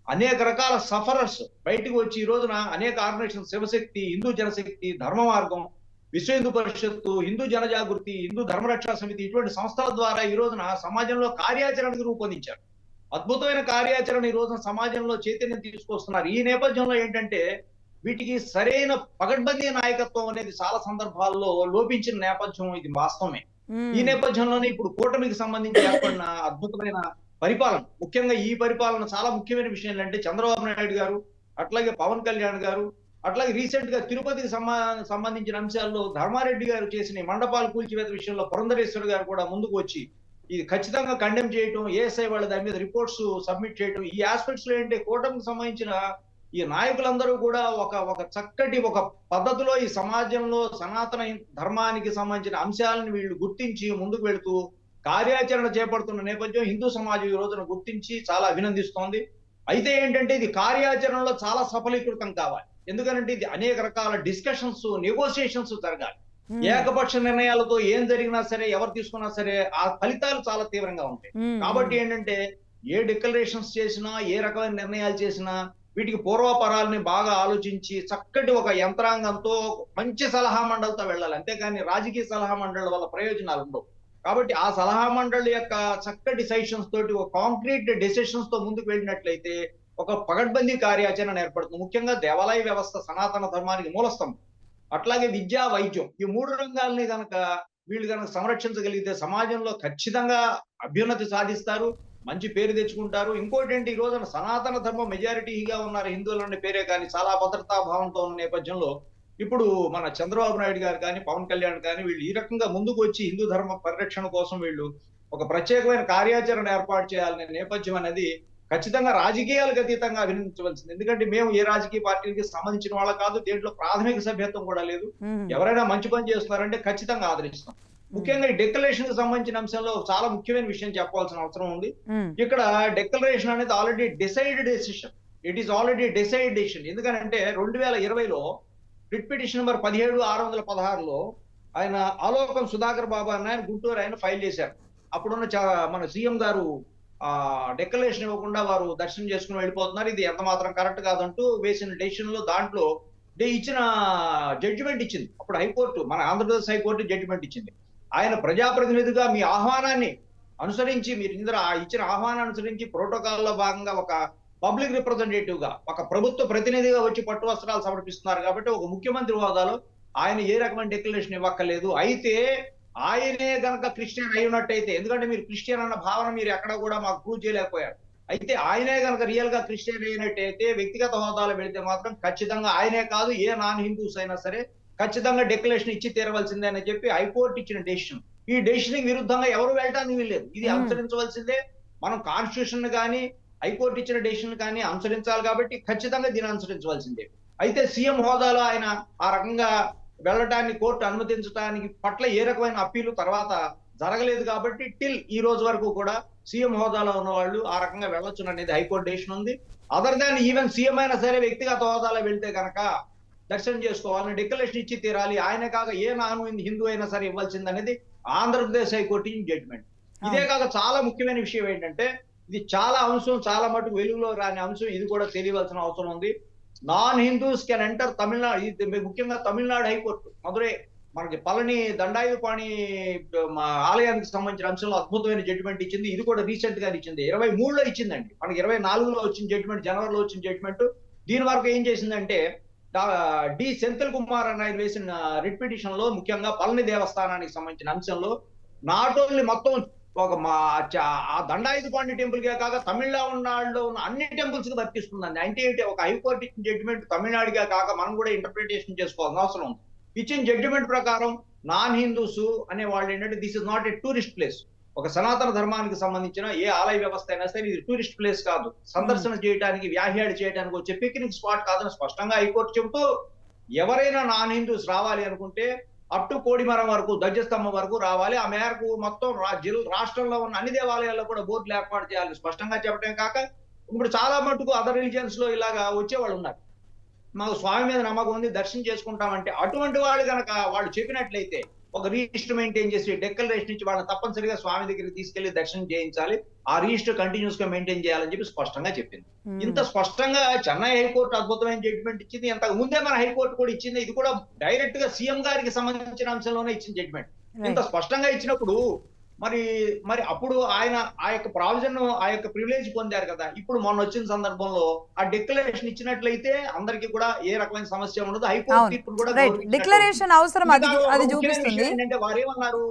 అనేక రకాల సఫరర్స్ బయటకు వచ్చి ఈ రోజున అనేక ఆర్గనైజేషన్, శివశక్తి, హిందూ జనశక్తి, ధర్మ మార్గం, విశ్వ హిందూ పరిషత్తు, హిందూ జనజాగృతి, హిందూ ధర్మరక్షా సమితి, ఇటువంటి సంస్థల ద్వారా ఈ రోజున సమాజంలో కార్యాచరణకు రూపొందించారు. అద్భుతమైన కార్యాచరణ ఈ రోజున సమాజంలో చైతన్యం తీసుకొస్తున్నారు. ఈ నేపథ్యంలో ఏంటంటే వీటికి సరైన పగడ్బందీ నాయకత్వం అనేది చాలా సందర్భాల్లో లోపించిన నేపథ్యం ఇది వాస్తవమే. ఈ నేపథ్యంలోనే ఇప్పుడు కూటమికి సంబంధించి ఏర్పడిన అద్భుతమైన పరిపాలన, ముఖ్యంగా ఈ పరిపాలన చాలా ముఖ్యమైన విషయం ఏంటంటే చంద్రబాబు నాయుడు గారు, అట్లాగే పవన్ కళ్యాణ్ గారు, అట్లాగే రీసెంట్ గా తిరుపతికి సంబంధించిన అంశాల్లో ధర్మారెడ్డి గారు చేసిన మండపాలు కూల్చివేత విషయంలో పురంధరేశ్వర్ గారు కూడా ముందుకు వచ్చి ఇది ఖచ్చితంగా కండెమ్ చేయటం, ఏఎస్ఐ వాళ్ళ దాని మీద రిపోర్ట్స్ సబ్మిట్ చేయటం, ఈ ఆస్పెక్ట్స్ లో ఏంటంటే కూటమికి సంబంధించిన ఈ నాయకులందరూ కూడా ఒక చక్కటి ఒక పద్ధతిలో ఈ సమాజంలో సనాతన ధర్మానికి సంబంధించిన అంశాలను వీళ్ళు గుర్తించి ముందుకు వెళుతూ కార్యాచరణ చేపడుతున్న నేపథ్యం హిందూ సమాజం ఈ రోజున గుర్తించి చాలా అభినందిస్తోంది. అయితే ఏంటంటే ఇది కార్యాచరణలో చాలా సఫలీకృతం కావాలి. ఎందుకంటే ఇది అనేక రకాల డిస్కషన్స్, నెగోసియేషన్స్ జరగాలి. ఏకపక్ష నిర్ణయాలతో ఏం జరిగినా సరే, ఎవరు తీసుకున్నా సరే ఆ ఫలితాలు చాలా తీవ్రంగా ఉంటాయి. కాబట్టి ఏంటంటే ఏ డిక్లరేషన్స్ చేసినా, ఏ రకమైన నిర్ణయాలు చేసినా వీటికి పూర్వపరాలని బాగా ఆలోచించి చక్కటి ఒక యంత్రాంగంతో మంచి సలహా మండలితో వెళ్ళాలి. అంతేకాని రాజకీయ సలహా మండలి వల్ల ప్రయోజనాలు ఉండవు. కాబట్టి ఆ సలహా మండలి యొక్క చక్కటి సజెషన్స్ తోటి ఒక కాంక్రీట్ డెసిషన్స్ తో ముందుకు వెళ్ళినట్లయితే ఒక పగడ్బందీ కార్యాచరణ ఏర్పడుతుంది. ముఖ్యంగా దేవాలయ వ్యవస్థ సనాతన ధర్మానికి మూలస్తంభం. అట్లాగే విద్యా, వైద్యం, ఈ 3 రంగాల్ని వీళ్ళు కనుక సంరక్షించగలిగితే సమాజంలో ఖచ్చితంగా అభ్యున్నతి సాధిస్తారు, మంచి పేరు తెచ్చుకుంటారు. ఇంకోటి ఏంటి, ఈ రోజున సనాతన ధర్మం మెజారిటీగా ఉన్నారు హిందువులనే పేరే కానీ చాలా భద్రతా భావంతో ఉన్న నేపథ్యంలో ఇప్పుడు మన చంద్రబాబు నాయుడు గారు కానీ, పవన్ కళ్యాణ్ కానీ వీళ్ళు ఈ రకంగా ముందుకు వచ్చి హిందూ ధర్మ పరిరక్షణ కోసం వీళ్ళు ఒక ప్రత్యేకమైన కార్యాచరణ ఏర్పాటు చేయాలనే నేపథ్యం అనేది ఖచ్చితంగా రాజకీయాలకు అతీతంగా అభినందించవలసింది. ఎందుకంటే మేము ఏ రాజకీయ పార్టీకి సంబంధించిన వాళ్ళ కాదు, దేంట్లో ప్రాథమిక సభ్యత్వం కూడా లేదు. ఎవరైనా మంచి పని చేస్తున్నారంటే ఖచ్చితంగా ఆదరిస్తాం. ముఖ్యంగా ఈ డిక్లరేషన్ కి సంబంధించిన అంశంలో చాలా ముఖ్యమైన విషయం చెప్పాల్సిన అవసరం ఉంది. ఇక్కడ డిక్లరేషన్ అనేది already decided decision. It is already decided decision. ఎందుకంటే 2020లో రిట్ పిటిషన్ నెంబర్ 17/616లో ఆయన ఆలోకం సుధాకర్ బాబు అన్న ఆయన గుంటూరు ఆయన ఫైల్ చేశారు. అప్పుడున్న మన సీఎం గారు డిక్లరేషన్ ఇవ్వకుండా వారు దర్శనం చేసుకుని వెళ్ళిపోతున్నారు, ఇది ఎంత మాత్రం కరెక్ట్ కాదంటూ వేసిన డెసిషన్ లో దాంట్లో ఇచ్చిన జడ్జిమెంట్ ఇచ్చింది. అప్పుడు హైకోర్టు, మన ఆంధ్రప్రదేశ్ హైకోర్టు జడ్జిమెంట్ ఇచ్చింది. ఆయన ప్రజాప్రతినిధిగా మీ ఆహ్వానాన్ని అనుసరించి, మీరు ఇందులో ఇచ్చిన ఆహ్వానాన్ని అనుసరించి ప్రోటోకాల్ లో భాగంగా ఒక పబ్లిక్ రిప్రజెంటేటివ్ గా, ఒక ప్రభుత్వ ప్రతినిధిగా వచ్చి పట్టు వస్త్రాలు సమర్పిస్తున్నారు కాబట్టి ఒక ముఖ్యమంత్రి హోదాలో ఆయన ఏ రకమైన డిక్లరేషన్ ఇవ్వక్కర్లేదు. అయితే ఆయనే గనక క్రిస్టియన్ అయి ఉన్నట్టయితే, ఎందుకంటే మీరు క్రిస్టియన్ అన్న భావన మీరు ఎక్కడ కూడా మాకు ప్రూవ్ చేయలేకపోయారు. అయితే ఆయనే గనక రియల్ గా క్రిస్టియన్ అయినట్టయితే వ్యక్తిగత హోదాలో వెళితే మాత్రం ఖచ్చితంగా ఆయనే కాదు, ఏ నాన్ హిందూస్ అయినా సరే ఖచ్చితంగా డిక్లరేషన్ ఇచ్చి తీరవలసిందే అని చెప్పి హైకోర్టు ఇచ్చిన డెసిషన్. ఈ డెసిషన్ విరుద్ధంగా ఎవరు వెళ్ళడానికి వీల్లేదు, ఇది అనుసరించవలసిందే. మనం కాన్స్టిట్యూషన్ కానీ హైకోర్టు ఇచ్చిన డెసిషన్ కానీ అనుసరించాలి కాబట్టి ఖచ్చితంగా దీన్ని అనుసరించవలసిందే. అయితే సీఎం హోదాలో ఆయన ఆ రకంగా వెళ్ళటాన్ని కోర్టు అనుమతించడానికి పట్ల ఏ రకమైన అప్పీలు తర్వాత జరగలేదు కాబట్టి టిల్ ఈ రోజు వరకు కూడా సీఎం హోదాలో ఉన్న వాళ్ళు ఆ రకంగా వెళ్ళొచ్చు అనేది హైకోర్టు డెసిషన్ ఉంది. అదర్ దాన్ ఈవెన్ సీఎం అయినా సరే వ్యక్తిగత హోదాలో వెళ్తే కనుక దర్శనం చేసుకోవాలని డిక్లరేషన్ ఇచ్చి తీరాలి, ఆయన కాక ఏ నాన్ హిందూ అయినా సరే ఇవ్వాల్సింది అనేది ఆంధ్రప్రదేశ్ హైకోర్టు జడ్జిమెంట్. ఇదే కాక చాలా ముఖ్యమైన విషయం ఏంటంటే, ఇది చాలా అంశం, చాలా మటుకు వెలుగులో రాని అంశం, ఇది కూడా తెలియవలసిన అవసరం ఉంది. Non Hindus can enter Tamil Nadu. ఇది ముఖ్యంగా తమిళనాడు హైకోర్టు మధురై మనకి పళని దండాయుధపాణి ఆలయానికి సంబంధించిన అంశంలో అద్భుతమైన జడ్జిమెంట్ ఇచ్చింది. ఇది కూడా రీసెంట్ గా ఇచ్చింది, 23లో ఇచ్చిందండి. మనకి 24లో వచ్చిన జడ్జిమెంట్, జనవరిలో వచ్చిన జడ్జిమెంట్. దీని వరకు ఏం చేసిందంటే, డి సెంథిల్ కుమార్ అన్న ఆయన వేసిన రిట్ పిటిషన్ లో ముఖ్యంగా పళని దేవస్థానానికి సంబంధించిన అంశంలో నాట్ ఓన్లీ మొత్తం ఒక ఆ దండాయుధపాణి టెంపుల్ కే కాక తమిళనాడులో ఉన్న అన్ని టెంపుల్స్ కి వర్తిస్తుందండి. అంటే ఒక హైకోర్టు ఇచ్చిన జడ్జిమెంట్ తమిళనాడుగా కాక మనం కూడా ఇంటర్ప్రిటేషన్ చేసుకోవాల్సిన అవసరం ఉంది. ఇచ్చిన జడ్జిమెంట్ ప్రకారం నాన్ హిందూస్ అనే వాళ్ళు ఏంటంటే, this is not a tourist place. ఒక సనాతన ధర్మానికి సంబంధించిన ఏ ఆలయ వ్యవస్థ అయినా సరే ఇది టూరిస్ట్ ప్లేస్ కాదు, సందర్శన చేయడానికి, వ్యాహ్యాలు చేయడానికి వచ్చే పిక్నిక్ స్పాట్ కాదని స్పష్టంగా హైకోర్టు చెబుతూ, ఎవరైనా నాన్ హిందూస్ రావాలి అనుకుంటే అప్ టు కోడిమరం వరకు, ధ్వజస్తంభం వరకు రావాలి. ఆ మేరకు మొత్తం రాష్ట్రంలో ఉన్న అన్ని దేవాలయాల్లో కూడా బోర్డులు ఏర్పాటు చేయాలని స్పష్టంగా చెప్పడం కాక, ఇప్పుడు చాలా మటుకు అదర్ రిలీజియన్స్ లో ఇలాగా వచ్చేవాళ్ళు ఉన్నారు, మాకు స్వామి మీద నమ్మకం ఉంది, దర్శనం చేసుకుంటామంటే అటువంటి వాళ్ళు కనుక వాళ్ళు చెప్పినట్లయితే ఒక రిజిస్టర్ మెయింటైన్ చేసి డిక్లరేషన్ ఇచ్చి వాళ్ళని తప్పనిసరిగా స్వామి దగ్గరికి తీసుకెళ్లి దర్శనం చేయించాలి, ఆ రిజిస్టర్ కంటిన్యూస్ గా మెయింటైన్ చేయాలని చెప్పి స్పష్టంగా చెప్పింది. ఇంత స్పష్టంగా చెన్నై హైకోర్టు అద్భుతమైన జడ్జిమెంట్ ఇచ్చింది. ఇంతకు ముందే మన హైకోర్టు కూడా ఇచ్చింది. ఇది కూడా డైరెక్ట్ గా సీఎం గారికి సంబంధించిన అంశంలోనే ఇచ్చిన జడ్జిమెంట్. ఇంత స్పష్టంగా ఇచ్చినప్పుడు మరి అప్పుడు ఆయన ఆ యొక్క ప్రావిజన్, ఆ యొక్క ప్రివిలేజ్ పొందారు కదా. ఇప్పుడు మొన్న వచ్చిన సందర్భంలో ఆ డిక్లరేషన్ ఇచ్చినట్లయితే అందరికీ కూడా ఏ రకమైన సమస్య ఉండదు. హైకోర్టు తీర్పును కూడా డిక్లరేషన్ అవసరం అది చూపిస్తుంది. ఏంటంటే వారు ఏమన్నారు,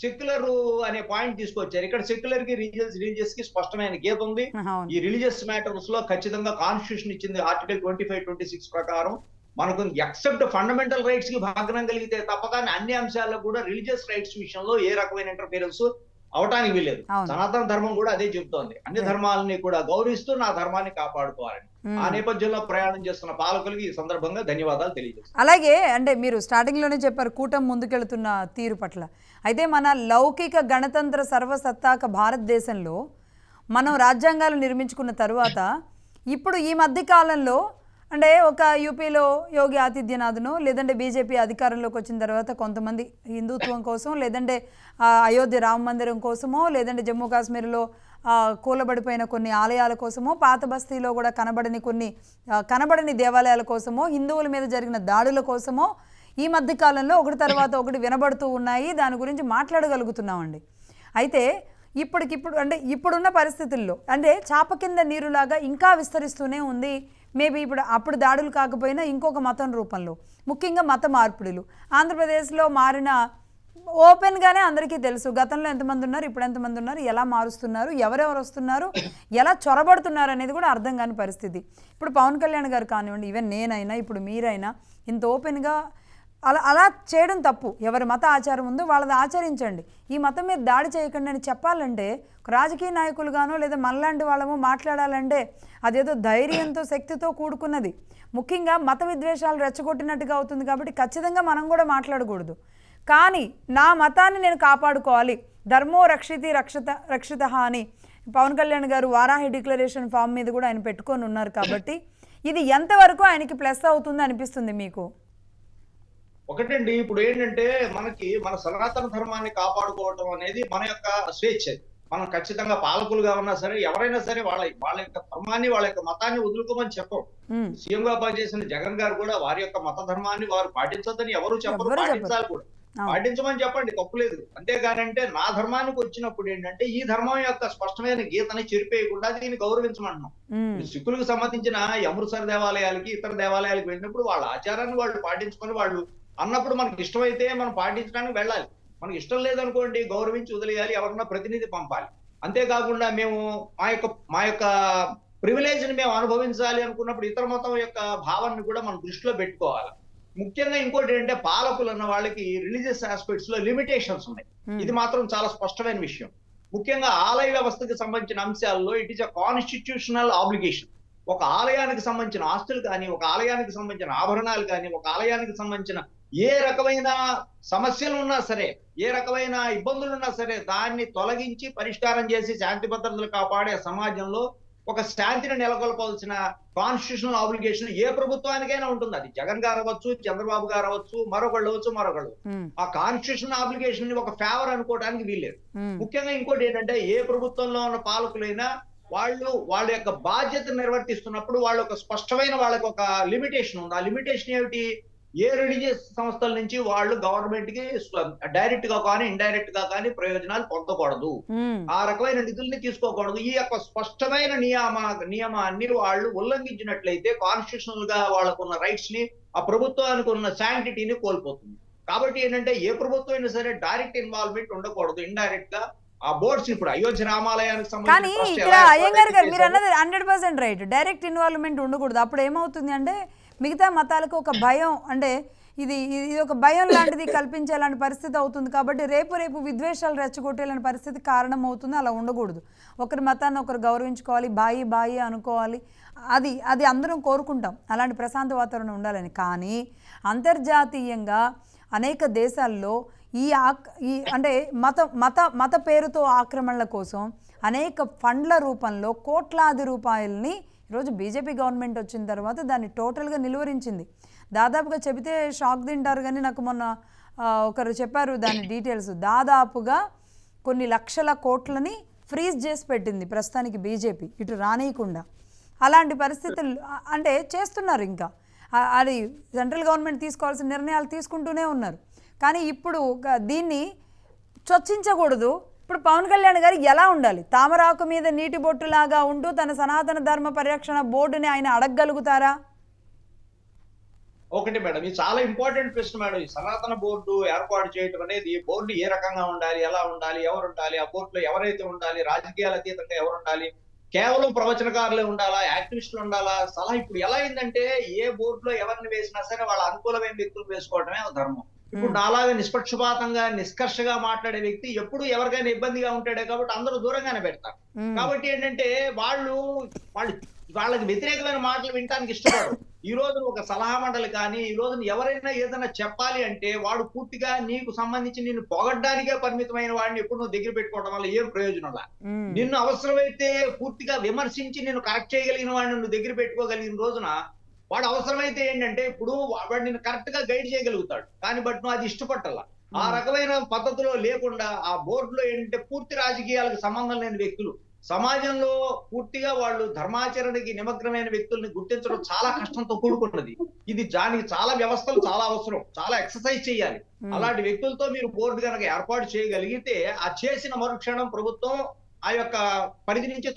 సెక్యులర్ అనే పాయింట్ తీసుకొచ్చారు. ఇక్కడ సెక్యులర్ కి రిలీజియస్ కి స్పష్టమైన గీత ఉంది. ఈ రిలీజియస్ మ్యాటర్స్ లో ఖచ్చితంగా కాన్స్టిట్యూషన్ ఇచ్చింది ఆర్టికల్ 25, 26 ప్రకారం మనకు ఎక్సెప్ట్ ఫండమెంటల్ రైట్స్ కి భగ్నం కలిగితే తప్ప కానీ అన్ని అంశాల్లో కూడా రిలీజియస్ రైట్స్ విషయంలో ఏ రకమైన ఇంటర్ఫీరెన్స్ అవటానికి వీలేదు. సనాతన ధర్మం కూడా అదే చెబుతోంది, అన్ని ధర్మాలని కూడా గౌరవిస్తూ నా ధర్మాన్ని కాపాడుకోవాలని. ఆ నేపథ్యంలో ప్రయాణం చేస్తున్న పాలకులకి ఈ సందర్భంగా ధన్యవాదాలు తెలియజేస్తాను. అలాగే అంటే మీరు స్టార్టింగ్ లోనే చెప్పారు కూటమి ముందుకెళ్తున్న తీరు పట్ల. అయితే మన లౌకిక గణతంత్ర సర్వసత్తాక భారతదేశంలో మనం రాజ్యాంగాలు నిర్మించుకున్న తరువాత ఇప్పుడు ఈ మధ్య కాలంలో అంటే ఒక యూపీలో యోగి ఆదిత్యనాథ్ను, లేదంటే బీజేపీ అధికారంలోకి వచ్చిన తర్వాత కొంతమంది హిందుత్వం కోసం, లేదంటే అయోధ్య రామ మందిరం కోసమో, లేదంటే జమ్మూ కాశ్మీర్లో కూలబడిపోయిన కొన్ని ఆలయాల కోసమో, పాత బస్తీలో కూడా కనబడని దేవాలయాల కోసమో, హిందువుల మీద జరిగిన దాడుల కోసమో ఈ మధ్యకాలంలో ఒకటి తర్వాత ఒకటి వినబడుతూ ఉన్నాయి. దాని గురించి మాట్లాడగలుగుతున్నామండి. అయితే ఇప్పటికిప్పుడు అంటే ఇప్పుడున్న పరిస్థితుల్లో అంటే చాప కింద నీరులాగా ఇంకా విస్తరిస్తూనే ఉంది. మేబీ అప్పుడు దాడులు కాకపోయినా ఇంకొక మతం రూపంలో, ముఖ్యంగా మత మార్పిడులు ఆంధ్రప్రదేశ్లో మారిన ఓపెన్గానే అందరికీ తెలుసు. గతంలో ఎంతమంది ఉన్నారు, ఇప్పుడు ఎంతమంది ఉన్నారు, ఎలా మారుస్తున్నారు, ఎవరెవరు వస్తున్నారు, ఎలా చొరబడుతున్నారు అనేది కూడా అర్థం కాని పరిస్థితి. ఇప్పుడు పవన్ కళ్యాణ్ గారు కానివ్వండి, ఈవెన్ నేనైనా ఇప్పుడు మీరైనా ఇంత ఓపెన్గా అలా అలా చేయడం తప్పు. ఎవరి మత ఆచారం ఉందో వాళ్ళది ఆచరించండి. ఈ మతం మీద దాడి చేయకండి అని చెప్పాలంటే రాజకీయ నాయకులుగానో లేదా మనలాంటి వాళ్ళము మాట్లాడాలంటే అదేదో ధైర్యంతో శక్తితో కూడుకున్నది. ముఖ్యంగా మత విద్వేషాలు రెచ్చగొట్టినట్టుగా అవుతుంది కాబట్టి ఖచ్చితంగా మనం కూడా మాట్లాడకూడదు. కానీ నా మతాన్ని నేను కాపాడుకోవాలి, ధర్మో రక్షితి రక్షిత అని పవన్ కళ్యాణ్ గారు వారాహి డిక్లరేషన్ ఫామ్ మీద కూడా ఆయన పెట్టుకొని ఉన్నారు కాబట్టి ఇది ఎంతవరకు ఆయనకి ప్లస్ అవుతుంది అనిపిస్తుంది మీకు? ఒకటండి, ఇప్పుడు ఏంటంటే మన సనాతన ధర్మాన్ని కాపాడుకోవటం అనేది మన యొక్క స్వేచ్ఛ. మనం ఖచ్చితంగా పాలకులుగా ఉన్నా సరే ఎవరైనా సరే వాళ్ళ యొక్క ధర్మాన్ని వాళ్ళ యొక్క మతాన్ని వదులుకోమని చెప్పం. సీఎం గా పనిచేసిన జగన్ గారు కూడా వారి యొక్క మత ధర్మాన్ని వారు పాటించొద్దని ఎవరు చెప్పరు, పాటించాలి కూడా, పాటించమని చెప్పండి, తప్పులేదు. అంతేగానంటే నా ధర్మానికి వచ్చినప్పుడు ఏంటంటే ఈ ధర్మం యొక్క స్పష్టమైన గీతని చెరిపేయకుండా దీన్ని గౌరవించమంటున్నాం. సిక్కులకు సంబంధించిన అమృత్సర్ దేవాలయాలకి ఇతర దేవాలయాలకు వెళ్ళినప్పుడు వాళ్ళ ఆచారాన్ని వాళ్ళు పాటించుకొని వాళ్ళు అన్నప్పుడు మనకి ఇష్టమైతే మనం పాటించడానికి వెళ్ళాలి. మనకి ఇష్టం లేదనుకోండి గౌరవించి వదిలేయాలి, ఎవరన్నా ప్రతినిధి పంపాలి. అంతేకాకుండా మేము మా యొక్క ప్రివిలేజ్ ని మేము అనుభవించాలి అనుకున్నప్పుడు ఇతర మతం యొక్క భావాన్ని కూడా మనం దృష్టిలో పెట్టుకోవాలి. ముఖ్యంగా ఇంకోటి ఏంటంటే పాలకులు అన్న వాళ్ళకి రిలీజియస్ ఆస్పెక్ట్స్ లో లిమిటేషన్స్ ఉన్నాయి. ఇది మాత్రం చాలా స్పష్టమైన విషయం. ముఖ్యంగా ఆలయ వ్యవస్థకి సంబంధించిన అంశాల్లో it is a constitutional obligation. ఒక ఆలయానికి సంబంధించిన ఆస్తులు కానీ, ఒక ఆలయానికి సంబంధించిన ఆభరణాలు కానీ, ఒక ఆలయానికి సంబంధించిన ఏ రకమైన సమస్యలు ఉన్నా సరే, ఏ రకమైన ఇబ్బందులు ఉన్నా సరే దాన్ని తొలగించి పరిష్కారం చేసి శాంతి భద్రతలు కాపాడే సమాజంలో ఒక శాంతిని నెలకొల్పాల్సిన కాన్స్టిట్యూషనల్ ఆబ్లిగేషన్ ఏ ప్రభుత్వానికైనా ఉంటుంది. అది జగన్ గారు అవ్వచ్చు, చంద్రబాబు గారు అవ్వచ్చు, మరొకళ్ళు. ఆ కాన్స్టిట్యూషనల్ ఆబ్లిగేషన్ ని ఒక ఫేవర్ అనుకోవడానికి వీల్లేదు. ముఖ్యంగా ఇంకోటి ఏంటంటే ఏ ప్రభుత్వంలో ఉన్న పాలకులైనా వాళ్ళ యొక్క బాధ్యత నిర్వర్తిస్తున్నప్పుడు వాళ్ళ ఒక స్పష్టమైన వాళ్ళకి ఒక లిమిటేషన్ ఉంది. ఆ లిమిటేషన్ ఏమిటి? ఏ రిలీజియస్ సంస్థల నుంచి వాళ్ళు గవర్నమెంట్ కి డైరెక్ట్ గా కానీ ఇండైరెక్ట్ గా కానీ ప్రయోజనాలు పొందకూడదు, ఆ రకమైన నిధుల్ని తీసుకోకూడదు. ఈ యొక్క స్పష్టమైన నియమాన్ని వాళ్ళు ఉల్లంఘించినట్లయితే కాన్స్టిట్యూషనల్ గా వాళ్ళకున్న రైట్స్ ని, ఆ ప్రభుత్వానికి ఉన్న శాంటిటీని కోల్పోతుంది. కాబట్టి ఏంటంటే ఏ ప్రభుత్వం అయినా సరే డైరెక్ట్ ఇన్వాల్వ్మెంట్ ఉండకూడదు, ఇండైరెక్ట్ గా ఆ బోర్డ్స్. ఇప్పుడు అయోధ్య రామాలయానికి కానీ ఇక్కడ అయ్యంగార్ గారు మీరు అన్నది 100% రైట్. డైరెక్ట్ ఇన్వాల్వ్మెంట్ ఉండకూడదు. అప్పుడు ఏమవుతుంది అంటే మిగతా మతాలకు ఒక భయం, అంటే ఇది ఒక భయం లాంటిది కల్పించేలాంటి పరిస్థితి అవుతుంది. కాబట్టి రేపు విద్వేషాలు రెచ్చగొట్టేలాంటి పరిస్థితి కారణం అవుతుంది. అలా ఉండకూడదు. ఒకరి మతాన్ని ఒకరు గౌరవించుకోవాలి, బాయి అనుకోవాలి. అది అందరం కోరుకుంటాం, అలాంటి ప్రశాంత వాతావరణం ఉండాలని. కానీ అంతర్జాతీయంగా అనేక దేశాల్లో అంటే మత పేరుతో ఆక్రమణల కోసం అనేక ఫండ్ల రూపంలో కోట్లాది రూపాయలని ఈరోజు బీజేపీ గవర్నమెంట్ వచ్చిన తర్వాత దాన్ని టోటల్గా నిలువరించింది. దాదాపుగా చెబితే షాక్ తింటారు, కానీ నాకు మొన్న ఒకరు చెప్పారు దాని డీటెయిల్స్. దాదాపుగా కొన్ని లక్షల కోట్లని ఫ్రీజ్ చేసి పెట్టింది ప్రస్తుతానికి బీజేపీ, ఇటు రానియకుండా. అలాంటి పరిస్థితులు అంటే చేస్తున్నారు. ఇంకా అది సెంట్రల్ గవర్నమెంట్ తీసుకోవాల్సిన నిర్ణయాలు తీసుకుంటూనే ఉన్నారు. కానీ ఇప్పుడు దీన్ని చొచ్చించకూడదు. ఇప్పుడు పవన్ కళ్యాణ్ గారు ఎలా ఉండాలి? తామరాకు మీద నీటి బొట్టులాగా ఉంటూ తన సనాతన ధర్మ పరిరక్షణ బోర్డుని ఆయన అడగగలుగుతారా? ఒకటి మేడం, ఇది చాలా ఇంపార్టెంట్ ప్రశ్న మేడం. ఈ సనాతన బోర్డు ఏర్పాటు చేయడం అనేది, బోర్డు ఏ రకంగా ఉండాలి, ఎలా ఉండాలి, ఎవరు ఉండాలి, ఆ బోర్డులో ఎవరైతే ఉండాలి, రాజకీయాల అతీతంగా ఎవరు ఉండాలి, కేవలం ప్రవచనకారులే ఉండాలా, యాక్టివిస్టులు ఉండాలా, ఇప్పుడు ఎలా అయిందంటే ఏ బోర్డులో ఎవరిని వేసినా సరే వాళ్ళ అనుకూలమైన వ్యక్తులు వేసుకోవడమే ధర్మం. ఇప్పుడు నాలాగా నిష్పక్షపాతంగా నిష్కర్షగా మాట్లాడే వ్యక్తి ఎప్పుడు ఎవరికైనా ఇబ్బందిగా ఉంటాడే కాబట్టి అందరూ దూరంగానే పెడతారు. కాబట్టి ఏంటంటే వాళ్ళకి వ్యతిరేకమైన మాటలు వినడానికి ఇష్టపడరు. ఈ రోజు ఒక సలహా మండలి కానీ, ఈ రోజు ఎవరైనా ఏదైనా చెప్పాలి అంటే వాడు పూర్తిగా నీకు సంబంధించి నిన్ను పొగడ్డానికే పరిమితమైన వాడిని ఎప్పుడు నువ్వు దగ్గర పెట్టుకోవడం వల్ల ఏం ప్రయోజనంలా. నిన్ను అవసరమైతే పూర్తిగా విమర్శించి నిన్ను కరెక్ట్ చేయగలిగిన వాడిని నువ్వు దగ్గర పెట్టుకోగలిగిన రోజున వాడు అవసరమైతే ఏంటంటే ఇప్పుడు వాడు నిన్ను కరెక్ట్ గా గైడ్ చేయగలుగుతాడు. కానీ బట్ నువ్వు అది ఇష్టపట్టాల. ఆ రకమైన పద్ధతిలో లేకుండా ఆ బోర్డులో ఏంటంటే పూర్తి రాజకీయాలకు సంబంధం లేని వ్యక్తులు, సమాజంలో పూర్తిగా వాళ్ళు ధర్మాచరణకి నిమగ్నమైన వ్యక్తుల్ని గుర్తించడం చాలా కష్టంతో కూడుకున్నది. దానికి చాలా వ్యవస్థలు చాలా అవసరం, చాలా ఎక్సర్సైజ్ చేయాలి. అలాంటి వ్యక్తులతో మీరు బోర్డు కనుక ఏర్పాటు చేయగలిగితే ఆ చేసిన మరుక్షణం ప్రభుత్వం ఆ యొక్క పరిధి నుంచి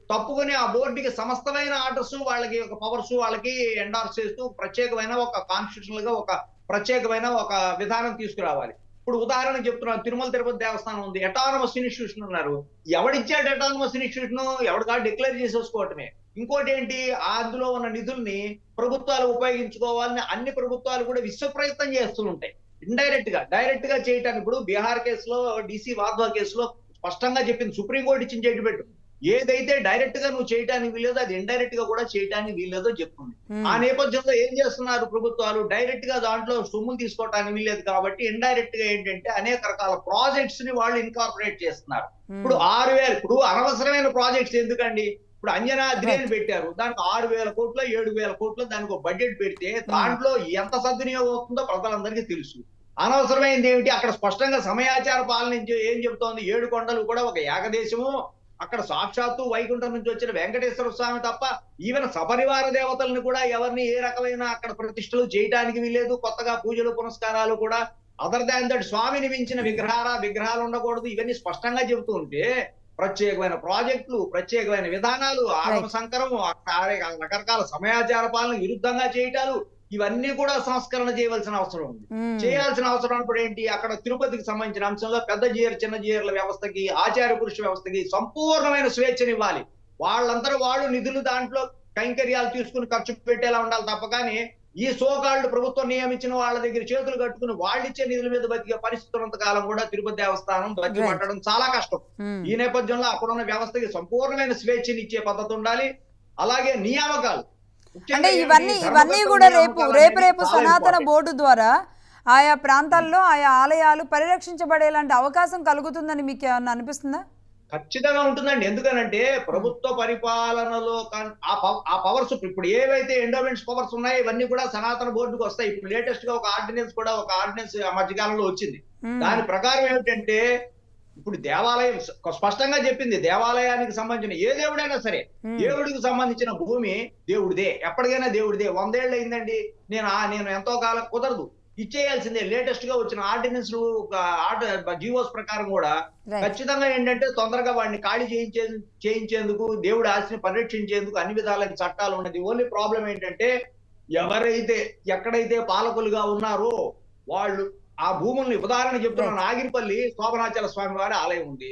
తప్పుకొని ఆ బోర్డుకి సమస్తమైన ఆర్డర్స్, వాళ్ళకి ఒక పవర్స్ వాళ్ళకి ఎండార్స్ చేస్తూ ప్రత్యేకమైన ఒక కాన్స్టిట్యూషనల్ గా ఒక ప్రత్యేకమైన ఒక విధానం తీసుకురావాలి. ఇప్పుడు ఉదాహరణ చెప్తున్నాను, తిరుమల తిరుపతి దేవస్థానం ఉంది, అటానమస్ ఇన్స్టిట్యూషన్ ఉన్నారు. ఎవడిచ్చాడు అటానమస్ ఇన్స్టిట్యూషన్? ఎవడికా డిక్లేర్ చేసేసుకోవటమే. ఇంకోటి ఏంటి, అందులో ఉన్న నిధుల్ని ప్రభుత్వాలు ఉపయోగించుకోవాలని అన్ని ప్రభుత్వాలు కూడా విశ్వ ప్రయత్నం చేస్తూ ఉంటాయి. డైరెక్ట్ గా చేయటానికి ఇప్పుడు బీహార్ కేసులో, డిసి వాధ్వా కేసులో స్పష్టంగా చెప్పింది సుప్రీంకోర్టు ఇచ్చిన జడ్జిమెంట్. ఏదైతే డైరెక్ట్ గా నువ్వు చేయడానికి వీల్లేదో అది ఇండైరెక్ట్ గా కూడా చేయడానికి వీల్లేదో చెప్తుంది. ఆ నేపథ్యంలో ఏం చేస్తున్నారు ప్రభుత్వాలు? డైరెక్ట్ గా దాంట్లో సొమ్ములు తీసుకోవడానికి వీల్లేదు కాబట్టి ఇండైరెక్ట్ గా ఏంటంటే అనేక రకాల ప్రాజెక్ట్స్ ని వాళ్ళు ఇన్కార్పొరేట్ చేస్తున్నారు. ఇప్పుడు 6,000 ఇప్పుడు అనవసరమైన ప్రాజెక్ట్స్ ఎందుకండి? ఇప్పుడు అంజనాద్రి అని పెట్టారు, దానికి 6,000 కోట్లు 7,000 కోట్లు దానికి ఒక బడ్జెట్ పెడితే దాంట్లో ఎంత సద్వినియోగం అవుతుందో ప్రజలందరికీ తెలుసు. అనవసరమైంది ఏమిటి? అక్కడ స్పష్టంగా సమయాచార పాలన ఏం చెబుతోంది? 7 కొండలు కూడా ఒక ఏకదేశము, అక్కడ సాక్షాత్తు వైకుంఠం నుంచి వచ్చిన వెంకటేశ్వర స్వామి తప్ప ఈవెన్ సపరివార దేవతలను కూడా ఎవరిని ఏ రకమైన అక్కడ ప్రతిష్టలు చేయడానికి వీలేదు. కొత్తగా పూజలు పునస్కారాలు కూడా అదర్ దాన్ దట్ స్వామిని మించిన విగ్రహాలు ఉండకూడదు. ఇవన్నీ స్పష్టంగా చెబుతూ ఉంటే ప్రత్యేకమైన ప్రాజెక్టులు, ప్రత్యేకమైన విధానాలు, ఆగమ సంకరము, రకరకాల సమయాచార పాలన విరుద్ధంగా చేయటాలు, ఇవన్నీ కూడా సంస్కరణ చేయవలసిన అవసరం ఉంది. చేయాల్సిన అవసరం అన్నప్పుడు ఏంటి? అక్కడ తిరుపతికి సంబంధించిన అంశంలో పెద్ద జీయర్ చిన్న జీయర్ల వ్యవస్థకి, ఆచార్య పురుష వ్యవస్థకి సంపూర్ణమైన స్వేచ్ఛనివ్వాలి. వాళ్ళందరూ వాళ్ళు నిధులు దాంట్లో కైంకర్యాలు తీసుకుని ఖర్చు పెట్టేలా ఉండాలి తప్ప కానీ ఈ సోకాళ్ళు ప్రభుత్వం నియమించిన వాళ్ళ దగ్గర చేతులు కట్టుకుని వాళ్ళిచ్చే నిధుల మీద బతికే పరిస్థితి ఉన్నంత కాలం కూడా తిరుపతి దేవస్థానం బతికి పట్టడం చాలా కష్టం. ఈ నేపథ్యంలో అక్కడున్న వ్యవస్థకి సంపూర్ణమైన స్వేచ్ఛని ఇచ్చే పద్ధతి ఉండాలి. అలాగే నియామకాలు, అంటే ఇవన్నీ కూడా రేపు సనాతన బోర్డు ద్వారా ఆయా ప్రాంతాల్లో ఆయా ఆలయాలు పరిరక్షించబడేలాంటి అవకాశం కలుగుతుందని మీకు ఏమన్నా అనిపిస్తుందా? ఖచ్చితంగా ఉంటుందండి. ఎందుకనంటే ప్రభుత్వ పరిపాలనలో ఆ పవర్స్ ఇప్పుడు ఏవైతే ఎండోమెంట్స్ పవర్స్ ఉన్నాయో ఇవన్నీ కూడా సనాతన బోర్డుకు వస్తాయి. ఇప్పుడు లేటెస్ట్ గా ఒక ఆర్డినెన్స్ మధ్యకాలంలో వచ్చింది. దాని ప్రకారం ఏమిటంటే ఇప్పుడు దేవాలయం స్పష్టంగా చెప్పింది, దేవాలయానికి సంబంధించిన ఏ దేవుడైనా సరే దేవుడికి సంబంధించిన భూమి దేవుడిదే, ఎప్పటికైనా దేవుడిదే. 100 ఏళ్ళు అయిందండి, నేను ఎంతో కాలం కుదరదు, ఇచ్చేయాల్సిందే. లేటెస్ట్ గా వచ్చిన ఆర్డినెన్స్ జీవోస్ ప్రకారం కూడా ఖచ్చితంగా ఏంటంటే తొందరగా వాడిని ఖాళీ చేయించేందుకు, దేవుడి ఆస్తిని పరిరక్షించేందుకు అన్ని విధాలకి చట్టాలు ఉన్నది. ఓన్లీ ప్రాబ్లం ఏంటంటే ఎక్కడైతే పాలకులుగా ఉన్నారో వాళ్ళు ఆ భూముల్ని, ఉదాహరణ చెప్తున్న నాగిరిపల్లి శోభనాచల స్వామి వారి ఆలయం ఉంది.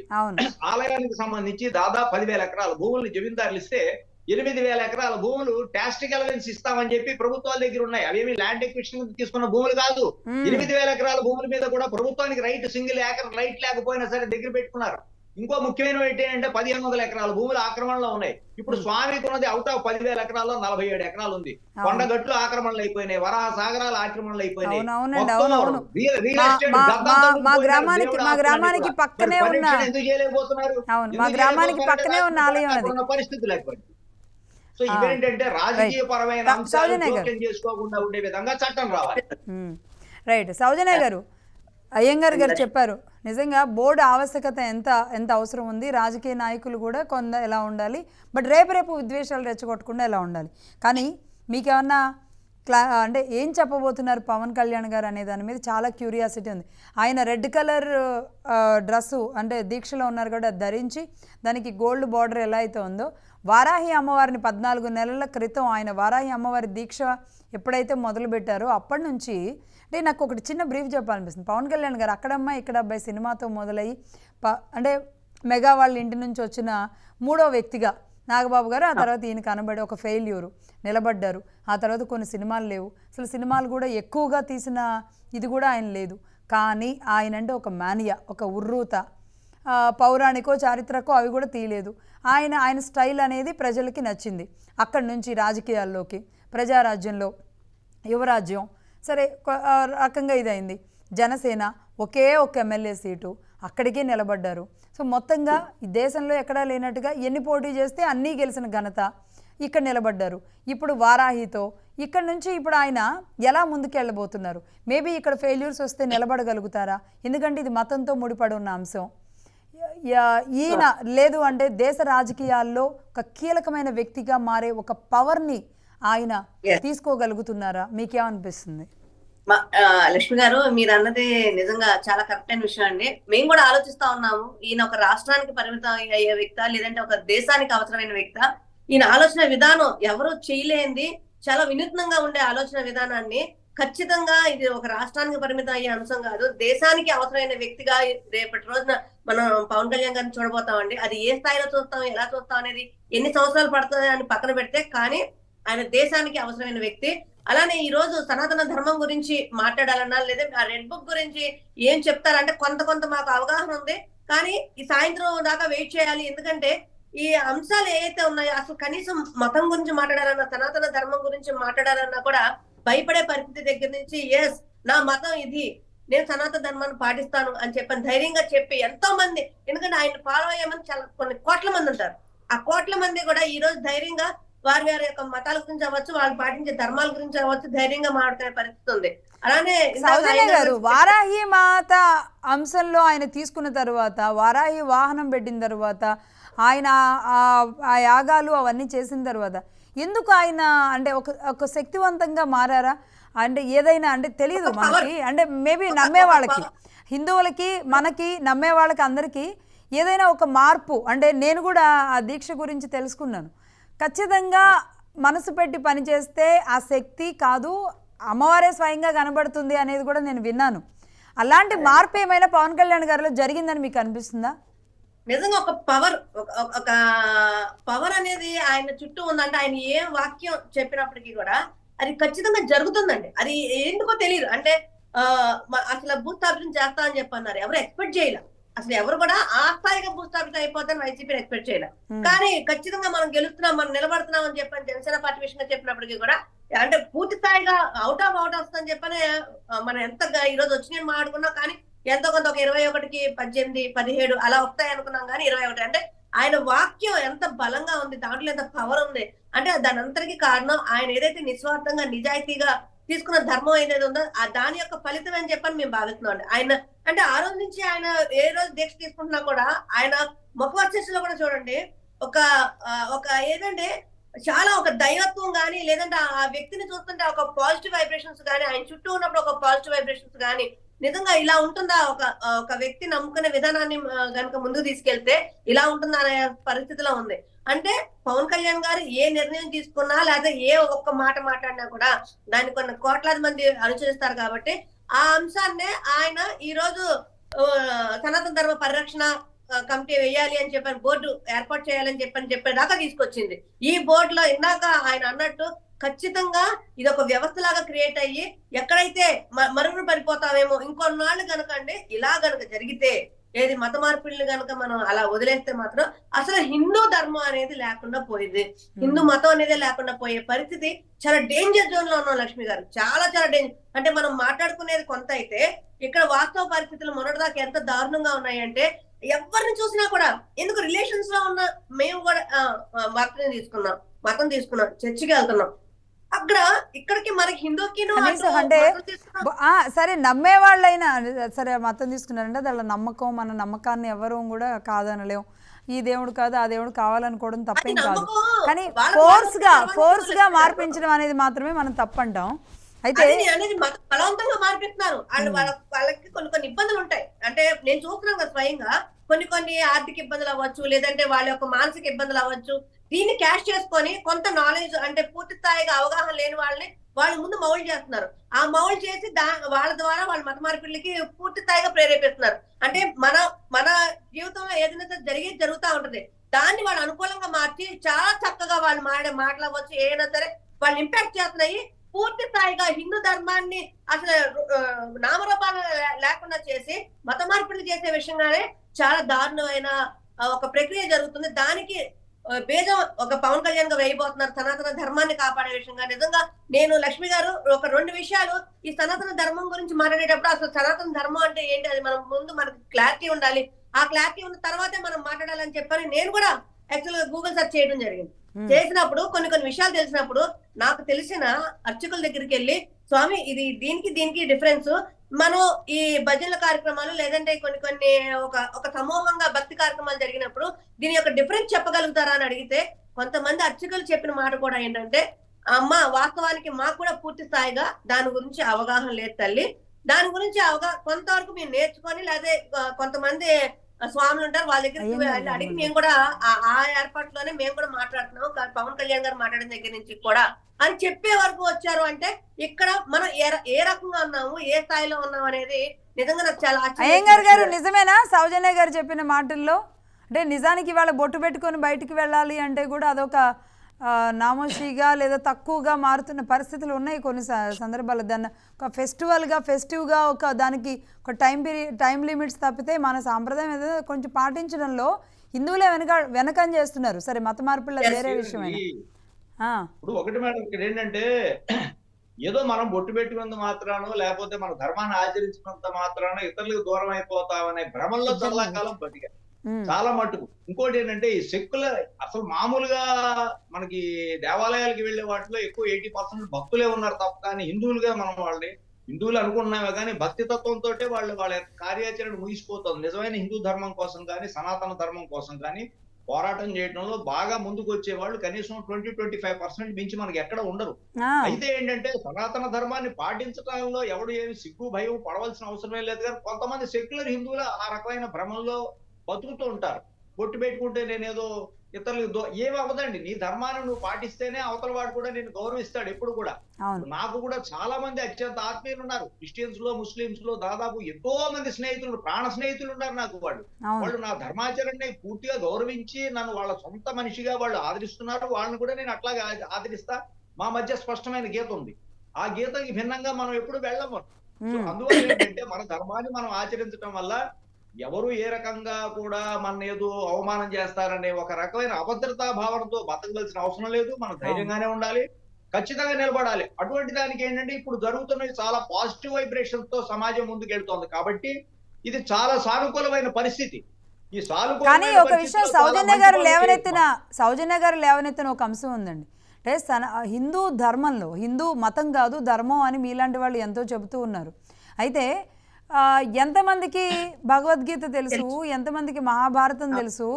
ఆలయానికి సంబంధించి దాదాపు 10,000 ఎకరాల భూముల్ని జమీందారులు ఇస్తే 8,000 ఎకరాల భూములు టాస్టిక్ అలవెన్స్ ఇస్తామని చెప్పి ప్రభుత్వాల దగ్గర ఉన్నాయి. అవేమి ల్యాండ్ ఎక్విజిషన్ తీసుకున్న భూములు కాదు. 8,000 ఎకరాల భూముల మీద కూడా ప్రభుత్వానికి సింగిల్ ఏకర్ రైట్ లేకపోయినా సరే దగ్గర పెట్టుకున్నారు. ఇంకో ముఖ్యమైన ఏంటంటే 1,500 ఎకరాల భూములు ఆక్రమణలో ఉన్నాయి. ఇప్పుడు స్వామికి ఉన్నది అవుట్ ఆఫ్ 10,000 ఎకరాల్లో 47 ఎకరాలు ఉంది. కొండగట్లు ఆక్రమణలు అయిపోయినాయి, వరాహ సాగరాలు ఆక్రమణలు అయిపోయినాయి. మా గ్రామానికి పక్కనే ఉన్న ఎందుకు చేయలేకపోతున్నారు? మా గ్రామానికి పక్కనే ఉన్న ఆలయం పరిస్థితులు లేకపోతే. సో ఇవేంటంటే రాజకీయ పరమైన అంశాలు జోక్యం చేసుకోకుండా ఉండే విధంగా చట్టం రావాలి. రైట్. సౌజన్య గారు, అయ్యంగార్ గారు చెప్పారు, నిజంగా బోర్డు ఆవశ్యకత ఎంత అవసరం ఉంది, రాజకీయ నాయకులు కూడా కొంత ఎలా ఉండాలి, బట్ రేపు విద్వేషాలు రెచ్చగొట్టకుండా ఎలా ఉండాలి. కానీ మీకేమన్నా అంటే ఏం చెప్పబోతున్నారు పవన్ కళ్యాణ్ గారు అనే దాని మీద చాలా క్యూరియాసిటీ ఉంది. ఆయన రెడ్ కలర్ డ్రెస్సు, అంటే దీక్షలో ఉన్నారు కూడా, ధరించి దానికి గోల్డ్ బార్డర్ ఎలా అయితే ఉందో, వారాహి అమ్మవారిని 14 నెలల క్రితం ఆయన వారాహి అమ్మవారి దీక్ష ఎప్పుడైతే మొదలుపెట్టారో అప్పటి నుంచి, అంటే నాకు ఒకటి చిన్న బ్రీఫ్ చెప్పాలనిపిస్తుంది. పవన్ కళ్యాణ్ గారు అక్కడమ్మ ఇక్కడ అబ్బాయి సినిమాతో మొదలయ్యి అంటే మెగా వాళ్ళ ఇంటి నుంచి వచ్చిన 3వ వ్యక్తిగా నాగబాబు గారు, ఆ తర్వాత ఈయన కనబడి ఒక ఫెయిల్యూరు నిలబడ్డారు. ఆ తర్వాత కొన్ని సినిమాలు లేవు, అసలు సినిమాలు కూడా ఎక్కువగా తీసిన ఇది కూడా ఆయన లేదు. కానీ ఆయన అంటే ఒక మానియా, ఒక ఉర్రూత, పౌరాణికో చారిత్రకో అవి కూడా తీయలేదు. ఆయన స్టైల్ అనేది ప్రజలకి నచ్చింది. అక్కడి నుంచి రాజకీయాల్లోకి, ప్రజారాజ్యంలో యువరాజ్యం, సరే రకంగా ఇదైంది. జనసేన ఒకే ఒక ఎమ్మెల్యే సీటు, అక్కడికే నిలబడ్డారు. సో మొత్తంగా ఈ దేశంలో ఎక్కడా లేనట్టుగా ఎన్ని పోటీ చేస్తే అన్నీ గెలిచిన ఘనత, ఇక్కడ నిలబడ్డారు. ఇప్పుడు వారాహితో ఇక్కడ నుంచి ఇప్పుడు ఆయన ఎలా ముందుకెళ్ళబోతున్నారు? మేబీ ఇక్కడ ఫెయిల్యూర్స్ వస్తే నిలబడగలుగుతారా? ఎందుకంటే ఇది మతంతో ముడిపడి ఉన్న అంశం. ఈయన లేదు అంటే దేశ రాజకీయాల్లో ఒక కీలకమైన వ్యక్తిగా మారే ఒక పవర్ని ఆయన తీసుకోగలుగుతున్నారా? మీకేమనిపిస్తుంది? లక్ష్మి గారు, మీరు అన్నది నిజంగా చాలా కరెక్ట్ అయిన విషయం అండి. మేము కూడా ఆలోచిస్తా ఉన్నాము, ఈయన ఒక రాష్ట్రానికి పరిమితం అయ్యే వ్యక్త, లేదంటే ఒక దేశానికి అవసరమైన వ్యక్త. ఈయన ఆలోచన విధానం ఎవరు చేయలేంది, చాలా వినూత్నంగా ఉండే ఆలోచన విధానాన్ని ఖచ్చితంగా ఇది ఒక రాష్ట్రానికి పరిమితం అయ్యే అంశం కాదు, దేశానికి అవసరమైన వ్యక్తిగా రేపటి రోజున మనం పవన్ కళ్యాణ్ గారిని చూడబోతామండి. అది ఏ స్థాయిలో చూస్తాం, ఎలా చూస్తాం అనేది ఎన్ని సంవత్సరాలు పడుతుంది అని పక్కన పెడితే, కానీ ఆయన దేశానికి అవసరమైన వ్యక్తి. అలానే ఈ రోజు సనాతన ధర్మం గురించి మాట్లాడాలన్నా, లేదా ఆ రెడ్ బుక్ గురించి ఏం చెప్తారంటే కొంత మాకు అవగాహన ఉంది, కానీ ఈ సాయంత్రం దాకా వెయిట్ చేయాలి. ఎందుకంటే ఈ అంశాలు ఏవైతే ఉన్నాయో అసలు కనీసం మతం గురించి మాట్లాడాలన్నా, సనాతన ధర్మం గురించి మాట్లాడాలన్నా కూడా భయపడే పరిస్థితి దగ్గర నుంచి, ఎస్ నా మతం ఇది, నేను సనాతన ధర్మాన్ని పాటిస్తాను అని చెప్పని ధైర్యంగా చెప్పి ఎంతో మంది, ఎందుకంటే ఆయన ఫాలో అయ్యేమంది చాలా కొన్ని కోట్ల మంది ఉంటారు. ఆ కోట్ల మంది కూడా ఈ రోజు ధైర్యంగా వారి యొక్క మతాల గురించి అవ్వచ్చు, వాళ్ళు పాటించే ధర్మాల గురించి అవ్వచ్చు, ధైర్యంగా మాట్లాడే పరిస్థితి ఉంది. అలానే సౌజన్య గారు, వారాహి మాత అంశంలో ఆయన తీసుకున్న తర్వాత, వారాహి వాహనం పెట్టిన తర్వాత, ఆయన ఆ యాగాలు అవన్నీ చేసిన తర్వాత ఎందుకు ఆయన అంటే ఒక శక్తివంతంగా మారారా? అంటే ఏదైనా అంటే తెలియదు మనకి, అంటే మేబీ నమ్మే వాళ్ళకి, హిందువులకి, మనకి, నమ్మే వాళ్ళకి అందరికీ ఏదైనా ఒక మార్పు, అంటే నేను కూడా ఆ దీక్ష గురించి తెలుసుకున్నాను. ఖచ్చితంగా మనసు పెట్టి పనిచేస్తే ఆ శక్తి కాదు, అమ్మవారే స్వయంగా కనబడుతుంది అనేది కూడా నేను విన్నాను. అలాంటి మార్పు ఏమైనా పవన్ కళ్యాణ్ గారిలో జరిగిందని మీకు అనిపిస్తుందా? నిజంగా ఒక పవర్ అనేది ఆయన చుట్టూ ఉందంటే, ఆయన ఏ వాక్యం చెప్పినప్పటికీ కూడా అది ఖచ్చితంగా జరుగుతుందండి. అది ఎందుకో తెలియదు. అంటే అసలు భూస్థాపితం చేస్తా అని చెప్పన్నారు, ఎవరు ఎక్స్పెక్ట్ చేయలే. అసలు ఎవరు కూడా ఆ స్థాయిగా భూస్థాపితం అయిపోతారని వైసీపీ ఎక్స్పెక్ట్ చేయలే. కానీ ఖచ్చితంగా మనం గెలుస్తున్నాం, మనం నిలబడుతున్నాం అని చెప్పని జనసేన పార్టీ విషయంగా చెప్పినప్పటికీ కూడా, అంటే పూర్తి స్థాయిగా అవుట్ వస్తుందని చెప్పని మనం ఎంత ఈ రోజు వచ్చినాయని మాట్లాడుకున్నాం. కానీ ఎంతో కొంత ఒక 21కి 18, 17 అలా వస్తాయి అనుకున్నాం, కానీ 21 అంటే ఆయన వాక్యం ఎంత బలంగా ఉంది, దాంట్లో ఎంత పవర్ ఉంది అంటే దాని అంతటికి కారణం ఆయన ఏదైతే నిస్వార్థంగా నిజాయితీగా తీసుకున్న ధర్మం ఏదైతే ఉందో దాని యొక్క ఫలితం అని చెప్పని మేము భావిస్తున్నాం అండి. ఆయన అంటే ఆ రోజు నుంచి ఆయన ఏ రోజు దీక్ష తీసుకుంటున్నా కూడా ఆయన ముఖవర్చస్సులో కూడా చూడండి ఒక ఏదంటే చాలా ఒక దైవత్వం గానీ, లేదంటే ఆ వ్యక్తిని చూస్తుంటే ఒక పాజిటివ్ వైబ్రేషన్స్ గానీ, ఆయన చుట్టూ ఉన్నప్పుడు ఒక పాజిటివ్ వైబ్రేషన్స్ గానీ, నిజంగా ఇలా ఉంటుందా ఒక వ్యక్తి నమ్ముకునే విధానాన్ని గనుక ముందుకు తీసుకెళ్తే ఇలా ఉంటుందా అనే పరిస్థితిలో ఉంది. అంటే పవన్ కళ్యాణ్ గారు ఏ నిర్ణయం తీసుకున్నా, లేదా ఏ ఒక్క మాట మాట్లాడినా కూడా దాన్ని కొన్ని కోట్లాది మంది అనుసరిస్తారు. కాబట్టి ఆ అంశాన్నే ఆయన ఈ రోజు సనాతన ధర్మ పరిరక్షణ కమిటీ వేయాలి అని చెప్పని, బోర్డు ఏర్పాటు చేయాలని చెప్పేదాకా తీసుకొచ్చింది. ఈ బోర్డులో ఇందాక ఆయన అన్నట్టు ఖచ్చితంగా ఇది ఒక వ్యవస్థ లాగా క్రియేట్ అయ్యి ఎక్కడైతే మరుగున పడిపోతామేమో ఇంకొన్నాళ్ళు కనుకండి ఇలా గనక జరిగితే, ఏది మత మార్పిడిని గనక మనం అలా వదిలేస్తే మాత్రం అసలు హిందూ ధర్మం అనేది లేకుండా పోయింది, హిందూ మతం అనేది లేకుండా పోయే పరిస్థితి చాలా డేంజర్ జోన్ లో ఉన్నాం లక్ష్మి గారు. చాలా డేంజర్. అంటే మనం మాట్లాడుకునేది కొంత అయితే, ఇక్కడ వాస్తవ పరిస్థితులు మొన్నటిదాకా ఎంత దారుణంగా ఉన్నాయంటే, ఎవరిని చూసినా కూడా ఎందుకు రిలేషన్స్ లో ఉన్న మేము కూడా మతం తీసుకున్నాం, చర్చికి వెళ్తున్నాం, అక్కడ ఇక్కడికి మనకి హిందూకి అంటే సరే నమ్మే వాళ్ళైనా సరే మతం తీసుకున్నారంటే వాళ్ళ నమ్మకం, మన నమ్మకాన్ని ఎవరు కూడా కాదనలేం. ఈ దేవుడు కాదు, ఆ దేవుడు కావాలనుకోవడం తప్పేం కాదు. కానీ ఫోర్స్ గా మార్పించడం అనేది మాత్రమే మనం తప్పంటాం. అయితే అనేది బలవంతంగా మార్పిస్తున్నారు. వాళ్ళకి కొన్ని ఇబ్బందులు ఉంటాయి. అంటే నేను చూస్తున్నాను కదా స్వయంగా, కొన్ని ఆర్థిక ఇబ్బందులు అవ్వచ్చు, లేదంటే వాళ్ళ యొక్క మానసిక ఇబ్బందులు అవ్వచ్చు, దీన్ని క్యాష్ చేసుకొని కొంత నాలెడ్జ్ అంటే పూర్తి స్థాయిగా అవగాహన లేని వాళ్ళని వాళ్ళ ముందు మౌల్డ్ చేస్తున్నారు. ఆ మౌల్డ్ చేసి వాళ్ళ ద్వారా వాళ్ళ మత మార్పిడికి పూర్తి స్థాయిగా ప్రేరేపిస్తున్నారు. అంటే మన జీవితంలో ఏదైనా జరుగుతూ ఉంటది, దాన్ని వాళ్ళు అనుకూలంగా మార్చి చాలా చక్కగా వాళ్ళు మాటలు అవ్వచ్చు, ఏదైనా సరే వాళ్ళు ఇంపాక్ట్ చేస్తున్నాయి. పూర్తి స్థాయిగా హిందూ ధర్మాన్ని అసలు నామరూపాలు లేకుండా చేసి మత మార్పిడి చేసే విషయంగానే చాలా దారుణమైన ఒక ప్రక్రియ జరుగుతుంది. దానికి బేజం ఒక పవన్ కళ్యాణ్ గా వేయబోతున్నారు సనాతన ధర్మాన్ని కాపాడే విషయంగా. నిజంగా నేను లక్ష్మి గారు ఒక 2 విషయాలు ఈ సనాతన ధర్మం గురించి మాట్లాడేటప్పుడు, అసలు సనాతన ధర్మం అంటే ఏంటి, అది మనం ముందు మనకు క్లారిటీ ఉండాలి. ఆ క్లారిటీ ఉన్న తర్వాతే మనం మాట్లాడాలని చెప్పని నేను కూడా యాక్చువల్ గా గూగుల్ సెర్చ్ చేయడం జరిగింది. చేసినప్పుడు కొన్ని విషయాలు తెలిసినప్పుడు నాకు తెలిసిన అర్చకుల దగ్గరికి వెళ్ళి, స్వామి ఇది దీనికి డిఫరెన్స్, మనం ఈ భజనల కార్యక్రమాలు లేదంటే కొన్ని ఒక సమూహంగా భక్తి కార్యక్రమాలు జరిగినప్పుడు దీని యొక్క డిఫరెన్స్ చెప్పగలుగుతారా అని అడిగితే, కొంతమంది అర్చకులు చెప్పిన మాట కూడా ఏంటంటే, అమ్మ వాస్తవానికి మాకు కూడా పూర్తి స్థాయిగా దాని గురించి అవగాహన లేదు తల్లి, దాని గురించి కొంతవరకు మేము నేర్చుకొని, లేదా కొంతమంది స్వాములు ఉంటారు, వాళ్ళ దగ్గరికి అయ్యగారు వెళ్ళి అడిగి ధర్మంలో. మేము కూడా ఆ ఏర్పాట్లోనే మేము కూడా మాట్లాడుతున్నాం, పవన్ కళ్యాణ్ గారు మాట్లాడిన దగ్గర నుంచి కూడా అని చెప్పే వరకు వచ్చారు. అంటే ఇక్కడ మనం ఏ రకంగా ఉన్నాము, ఏ స్థాయిలో ఉన్నాం అనేది నిజంగా నాకు చాలా అయ్యంగార్ గారు ఆశ్చర్యం. నిజమేనా సౌజన్య గారు చెప్పిన మాటల్లో? అంటే నిజానికి వాళ్ళ బొట్టు పెట్టుకొని బయటికి వెళ్ళాలి అంటే కూడా అదొక నామోషిగా లేదా తక్కువగా మారుతున్న పరిస్థితులు ఉన్నాయి కొన్ని సందర్భాలు. దాన్ని ఒక ఫెస్టివ్గా ఒక దానికి ఒక టైం లిమిట్స్ తప్పితే మన సాంప్రదాయం ఏదో కొంచెం పాటించడంలో హిందువులే వెనకం చేస్తున్నారు. సరే మత మార్పులు అది వేరే విషయమైన. ఇప్పుడు ఒకటి మేడం, ఇక్కడ ఏంటంటే ఏదో మనం బొట్టు పెట్టుకున్నంత మాత్రానో లేకపోతే మన ధర్మాన్ని ఆచరించినంత మాత్రానో ఇతరులకు దూరం అయిపోతామనే భ్రమంలో చాలా కాలం బతికారు చాలా మట్టుకు. ఇంకోటి ఏంటంటే ఈ సెక్యులర్ అసలు మామూలుగా మనకి దేవాలయాలకి వెళ్లే వాటిలో ఎక్కువ 80% భక్తులే ఉన్నారు తప్ప, కానీ హిందువులుగా మనం వాళ్ళని హిందువులు అనుకున్నామే కానీ భక్తి తత్వంతో వాళ్ళ కార్యాచరణ ముగిసిపోతుంది. నిజమైన హిందూ ధర్మం కోసం కానీ సనాతన ధర్మం కోసం కానీ పోరాటం చేయడంలో బాగా ముందుకు వచ్చే వాళ్ళు కనీసం 20-25% మించి మనకి ఎక్కడ ఉండరు. అయితే ఏంటంటే సనాతన ధర్మాన్ని పాటించడంలో ఎవడు ఏమి సిగ్గు భయం పడవలసిన అవసరమే లేదు. కానీ కొంతమంది సెక్యులర్ హిందువులు ఆ రకమైన భ్రమంలో బతుకుతూ ఉంటారు. బొట్టు పెట్టుకుంటే నేనేదో ఇతరులకు ఏమి అవ్వదండి, నీ ధర్మాన్ని నువ్వు పాటిస్తేనే అవతల వాడు కూడా నేను గౌరవిస్తాడు ఎప్పుడు కూడా. నాకు కూడా చాలా మంది అత్యంత ఆత్మీయులు ఉన్నారు, క్రిస్టియన్స్ లో ముస్లింస్ లో దాదాపు ఎంతో మంది స్నేహితులు, ప్రాణ స్నేహితులు ఉన్నారు నాకు. వాళ్ళు నా ధర్మాచరణని పూర్తిగా గౌరవించి నన్ను వాళ్ళ సొంత మనిషిగా వాళ్ళు ఆదరిస్తున్నారు. వాళ్ళని కూడా నేను అట్లాగే ఆదరిస్తా. మా మధ్య స్పష్టమైన గీత ఉంది, ఆ గీతకి భిన్నంగా మనం ఎప్పుడు వెళ్ళము. అందువల్ల ఏంటంటే మన ధర్మాన్ని మనం ఆచరించడం వల్ల ఎవరు ఏ రకంగా కూడా మన ఏదో అవమానం చేస్తారనే ఒక రకమైన అభద్రతా భావనతో బతకవలసిన అవసరం లేదు. మనం ధైర్యంగానే ఉండాలి, ఖచ్చితంగా నిలబడాలి. అటువంటి దానికి ఏంటంటే ఇప్పుడు జరుగుతున్నవి చాలా పాజిటివ్ వైబ్రేషన్స్ తో సమాజం ముందుకెళ్తోంది కాబట్టి ఇది చాలా సానుకూలమైన పరిస్థితి. ఈ కానీ ఒక విషయం సౌజన్య గారు లేవనెత్తిన ఒక అంశం ఉందండి. అంటే హిందూ ధర్మంలో, హిందూ మతం కాదు ధర్మం అని మీలాంటి వాళ్ళు ఎంతో చెబుతూ ఉన్నారు. అయితే ఎంతమందికి భగవద్గీత తెలుసు, ఎంతమందికి మహాభారతం తెలుసు,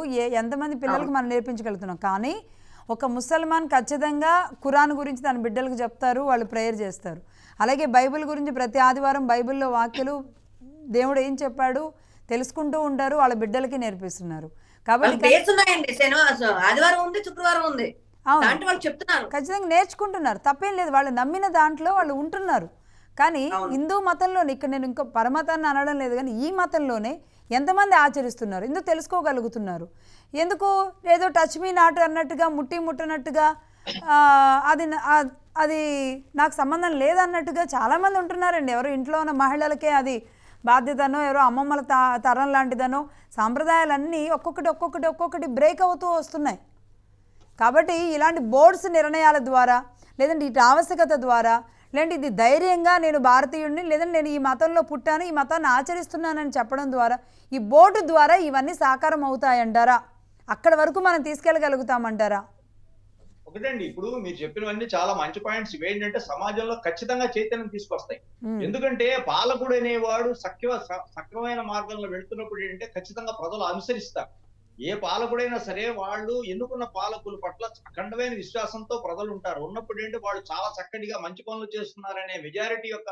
ఎంతమంది పిల్లలకి మనం నేర్పించగలుగుతున్నాం. కానీ ఒక ముసల్మాన్ ఖచ్చితంగా ఖురాన్ గురించి తన బిడ్డలకు చెప్తారు, వాళ్ళు ప్రేయర్ చేస్తారు. అలాగే బైబిల్ గురించి ప్రతి ఆదివారం బైబిల్లో వాక్యాలు దేవుడు ఏం చెప్పాడు తెలుసుకుంటూ ఉంటారు, వాళ్ళ బిడ్డలకి నేర్పిస్తున్నారు. కాబట్టి ఆదివారం ఉంది, శుక్రవారం ఉంది, ఖచ్చితంగా నేర్చుకుంటున్నారు, తప్పేం లేదు. వాళ్ళు నమ్మిన దాంట్లో వాళ్ళు ఉంటున్నారు. కానీ హిందూ మతంలోనే, ఇక్కడ నేను ఇంకో పరమతాన్ని అనడం లేదు కానీ ఈ మతంలోనే ఎంతమంది ఆచరిస్తున్నారు, ఎందుకు తెలుసుకోగలుగుతున్నారు, ఎందుకు ఏదో టచ్ మీ నాట్ అన్నట్టుగా ముట్టనట్టుగా అది నాకు సంబంధం లేదన్నట్టుగా చాలామంది ఉంటున్నారండి. ఎవరు ఇంట్లో ఉన్న మహిళలకే అది బాధ్యతనో, ఎవరో అమ్మమ్మల తరం లాంటిదనో సాంప్రదాయాలన్నీ ఒక్కొక్కటి బ్రేక్ అవుతూ వస్తున్నాయి. కాబట్టి ఇలాంటి బోర్డ్స్ నిర్ణయాల ద్వారా, లేదంటే ఇటు ఆవశ్యకత ద్వారా, లేదంటే ఇది ధైర్యంగా నేను భారతీయుడిని, లేదంటే నేను ఈ మతంలో పుట్టాను, ఈ మతాన్ని ఆచరిస్తున్నానని చెప్పడం ద్వారా, ఈ బోర్డు ద్వారా ఇవన్నీ సాకారం అవుతాయంటారా? అక్కడ వరకు మనం తీసుకెళ్ళగలుగుతామంటారా? ఒకటండి, ఇప్పుడు మీరు చెప్పినవన్నీ చాలా మంచి పాయింట్స్. ఇవేంటంటే సమాజంలో ఖచ్చితంగా చైతన్యం తీసుకొస్తాయి. ఎందుకంటే పాలకుడు అనేవాడు సక్రమైన మార్గంలో వెళ్తున్నప్పుడు ఏంటంటే ఖచ్చితంగా ప్రజలు అనుసరిస్తారు. ఏ పాలకుడైనా సరే వాళ్ళు ఎన్నుకున్న పాలకుల పట్ల అఖండమైన విశ్వాసంతో ప్రజలు ఉంటారు. ఉన్నప్పుడు ఏంటి వాళ్ళు చాలా చక్కటిగా మంచి పనులు చేస్తున్నారనే మెజారిటీ యొక్క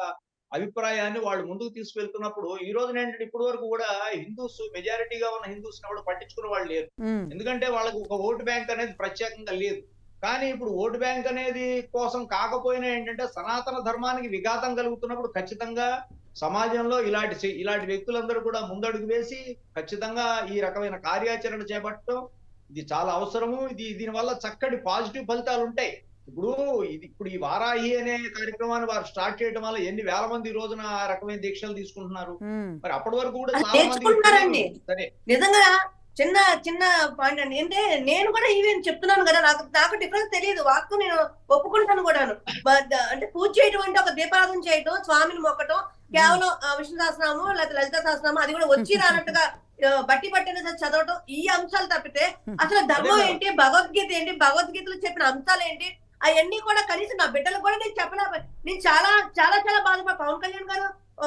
అభిప్రాయాన్ని వాళ్ళు ముందుకు తీసుకెళ్తున్నప్పుడు ఈ రోజున ఏంటంటే ఇప్పటి వరకు కూడా హిందూస్ మెజారిటీగా ఉన్న హిందూస్ కూడా పట్టించుకునే వాళ్ళు లేరు. ఎందుకంటే వాళ్ళకి ఒక ఓటు బ్యాంక్ అనేది ప్రత్యేకంగా లేదు. కానీ ఇప్పుడు ఓటు బ్యాంక్ అనేది కోసం కాకపోయినా ఏంటంటే సనాతన ధర్మానికి విఘాతం కలుగుతున్నప్పుడు ఖచ్చితంగా సమాజంలో ఇలాంటి వ్యక్తులందరూ కూడా ముందడుగు వేసి ఖచ్చితంగా ఈ రకమైన కార్యాచరణ చేపట్టడం ఇది చాలా అవసరము. దీనివల్ల చక్కటి పాజిటివ్ ఫలితాలు ఉంటాయి. ఇప్పుడు ఈ వారాహి అనే కార్యక్రమాన్ని వారు స్టార్ట్ చేయడం వల్ల ఎన్ని వేల మంది ఈ రోజున ఆ రకమైన దీక్షలు తీసుకుంటున్నారు. మరి అప్పటి వరకు కూడా చాలా మంది సరే నిజంగా చిన్న పాయింట్ అండి. అంటే నేను కూడా ఈవెన్ చెప్తున్నాను కదా, నాకు డిఫరెన్స్ తెలియదు, వాక్కు నేను ఒప్పుకుంటాను కూడాను. అంటే పూజ చేయడం అంటే ఒక దీపారాధన చేయటం, స్వామిని మొక్కటం, కేవలం విష్ణు సహస్రనామం లేకపోతే లలిత సహస్రనామం అది కూడా వచ్చి రానట్టుగా బట్టి పట్టిన చదవటం, ఈ అంశాలు తప్పితే అసలు ధర్మం ఏంటి, భగవద్గీత ఏంటి, భగవద్గీతలో చెప్పిన అంశాలు ఏంటి, అవన్నీ కూడా కనీసం నా బిడ్డలకు కూడా నేను చెప్పలేకపోయి నేను చాలా చాలా చాలా బాధపడి పవన్ కళ్యాణ్ గారు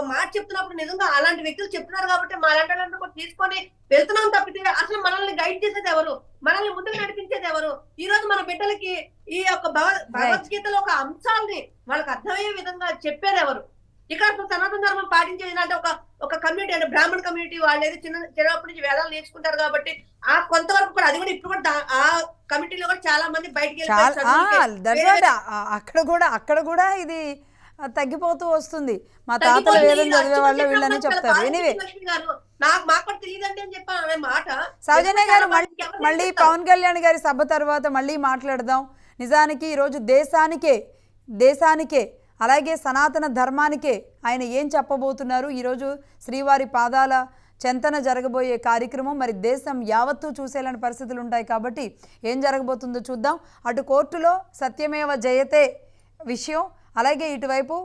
మాట చెప్తున్నప్పుడు నిజంగా అలాంటి వ్యక్తులు చెప్తున్నారు కాబట్టి మా అలాంటి కూడా తీసుకొని వెళ్తున్నాం తప్పితే అసలు మనల్ని గైడ్ చేసేది ఎవరు, మనల్ని ముందుకు నడిపించేది ఎవరు? ఈ రోజు మన బిడ్డలకి ఈ యొక్క భగవద్గీతలో ఒక అంశాలని వాళ్ళకి అర్థమయ్యే విధంగా చెప్పేది ఎవరు? ఇక్కడ సనాతన ధర్మం పాటించేది అంటే ఒక కమ్యూనిటీ అంటే బ్రాహ్మణ కమ్యూనిటీ వాళ్ళు ఏదో చిన్నప్పటి నుంచి వేదాలు నేర్చుకుంటారు కాబట్టి ఆ కొంతవరకు కూడా అది కూడా ఇప్పుడు కూడా ఆ కమిటీలో కూడా చాలా మంది బయటికి అక్కడ కూడా ఇది తగ్గిపోతూ వస్తుంది. మా తాతల వేదం చదివే వాళ్ళు వీళ్ళని చెప్తారు. ఎనీవే సౌజన్య గారు మళ్ళీ పవన్ కళ్యాణ్ గారి సభ తర్వాత మళ్ళీ మాట్లాడదాం. నిజానికి ఈరోజు దేశానికే అలాగే సనాతన ధర్మానికే ఆయన ఏం చెప్పబోతున్నారు, ఈరోజు శ్రీవారి పాదాల చెంతన జరగబోయే కార్యక్రమం మరి దేశం యావత్తూ చూసేలాంటి పరిస్థితులు ఉంటాయి కాబట్టి ఏం జరగబోతుందో చూద్దాం. అటు కోర్టులో సత్యమేవ జయతే విషయం, అలాగే ఇటువైపు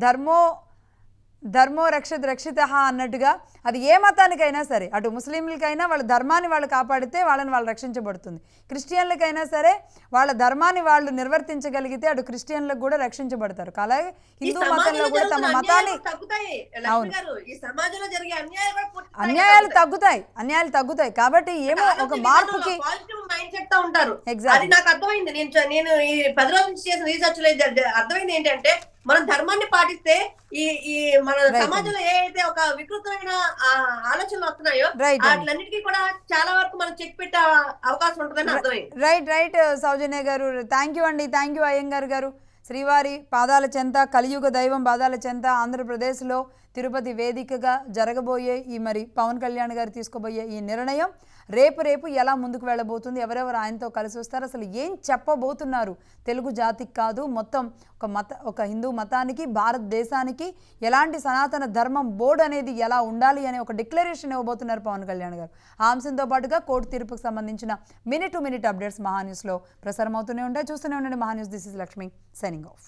ధర్మో రక్షిత అన్నట్టుగా అది ఏ మతానికైనా సరే, అటు ముస్లింలకైనా వాళ్ళ ధర్మాన్ని వాళ్ళు కాపాడితే వాళ్ళు రక్షించబడుతుంది, క్రిస్టియన్లకైనా సరే వాళ్ళ ధర్మాన్ని వాళ్ళు నిర్వర్తించగలిగితే అటు క్రిస్టియన్లకు కూడా రక్షించబడతారు. అలాగే హిందూ మతంలో కూడా తమ మతాన్ని అన్యాయాలు తగ్గుతాయి కాబట్టి ఏమో ఒక మార్పుకి నాకు అర్థమైంది. నేను ఈ 10 రోజుల నుంచి చేసిన రీసెర్చ్ లో అర్థమైంది ఏంటంటే మనం ధర్మాన్ని పాటిస్తే ఈ మన సమాజంలో ఏదైతే ఒక వికృతమైన ఆలోచనలు వస్తున్నాయో వాటిలన్నిటికీ కూడా చాలా వరకు మనం చెక్ పెట్టే అవకాశం ఉంటుందని అర్థమైంది. రైట్ సౌజన్య గారు, థ్యాంక్ యూ అండి, థ్యాంక్ యూ అయ్యంగార్ గారు. శ్రీవారి పాదాల చెంత, కలియుగ దైవం పాదాల చెంత, ఆంధ్రప్రదేశ్లో తిరుపతి వేదికగా జరగబోయే ఈ మరి పవన్ కళ్యాణ్ గారు తీసుకోబోయే ఈ నిర్ణయం రేపు ఎలా ముందుకు వెళ్ళబోతుంది, ఎవరెవరు ఆయనతో కలిసి వస్తారు, అసలు ఏం చెప్పబోతున్నారు తెలుగు జాతికి కాదు మొత్తం ఒక హిందూ మతానికి, భారతదేశానికి ఎలాంటి సనాతన ధర్మం బోర్డు అనేది ఎలా ఉండాలి అనే ఒక డిక్లరేషన్ ఇవ్వబోతున్నారు పవన్ కళ్యాణ్ గారు. ఆ అంశంతో పాటుగా కోర్టు తీర్పుకు సంబంధించిన మినిట్ టు మినిట్ అప్డేట్స్ మహాన్యూస్లో ప్రసారం అవుతూనే ఉంటాయి. చూస్తూనే ఉండండి Maha News. This is Lakshmi signing off.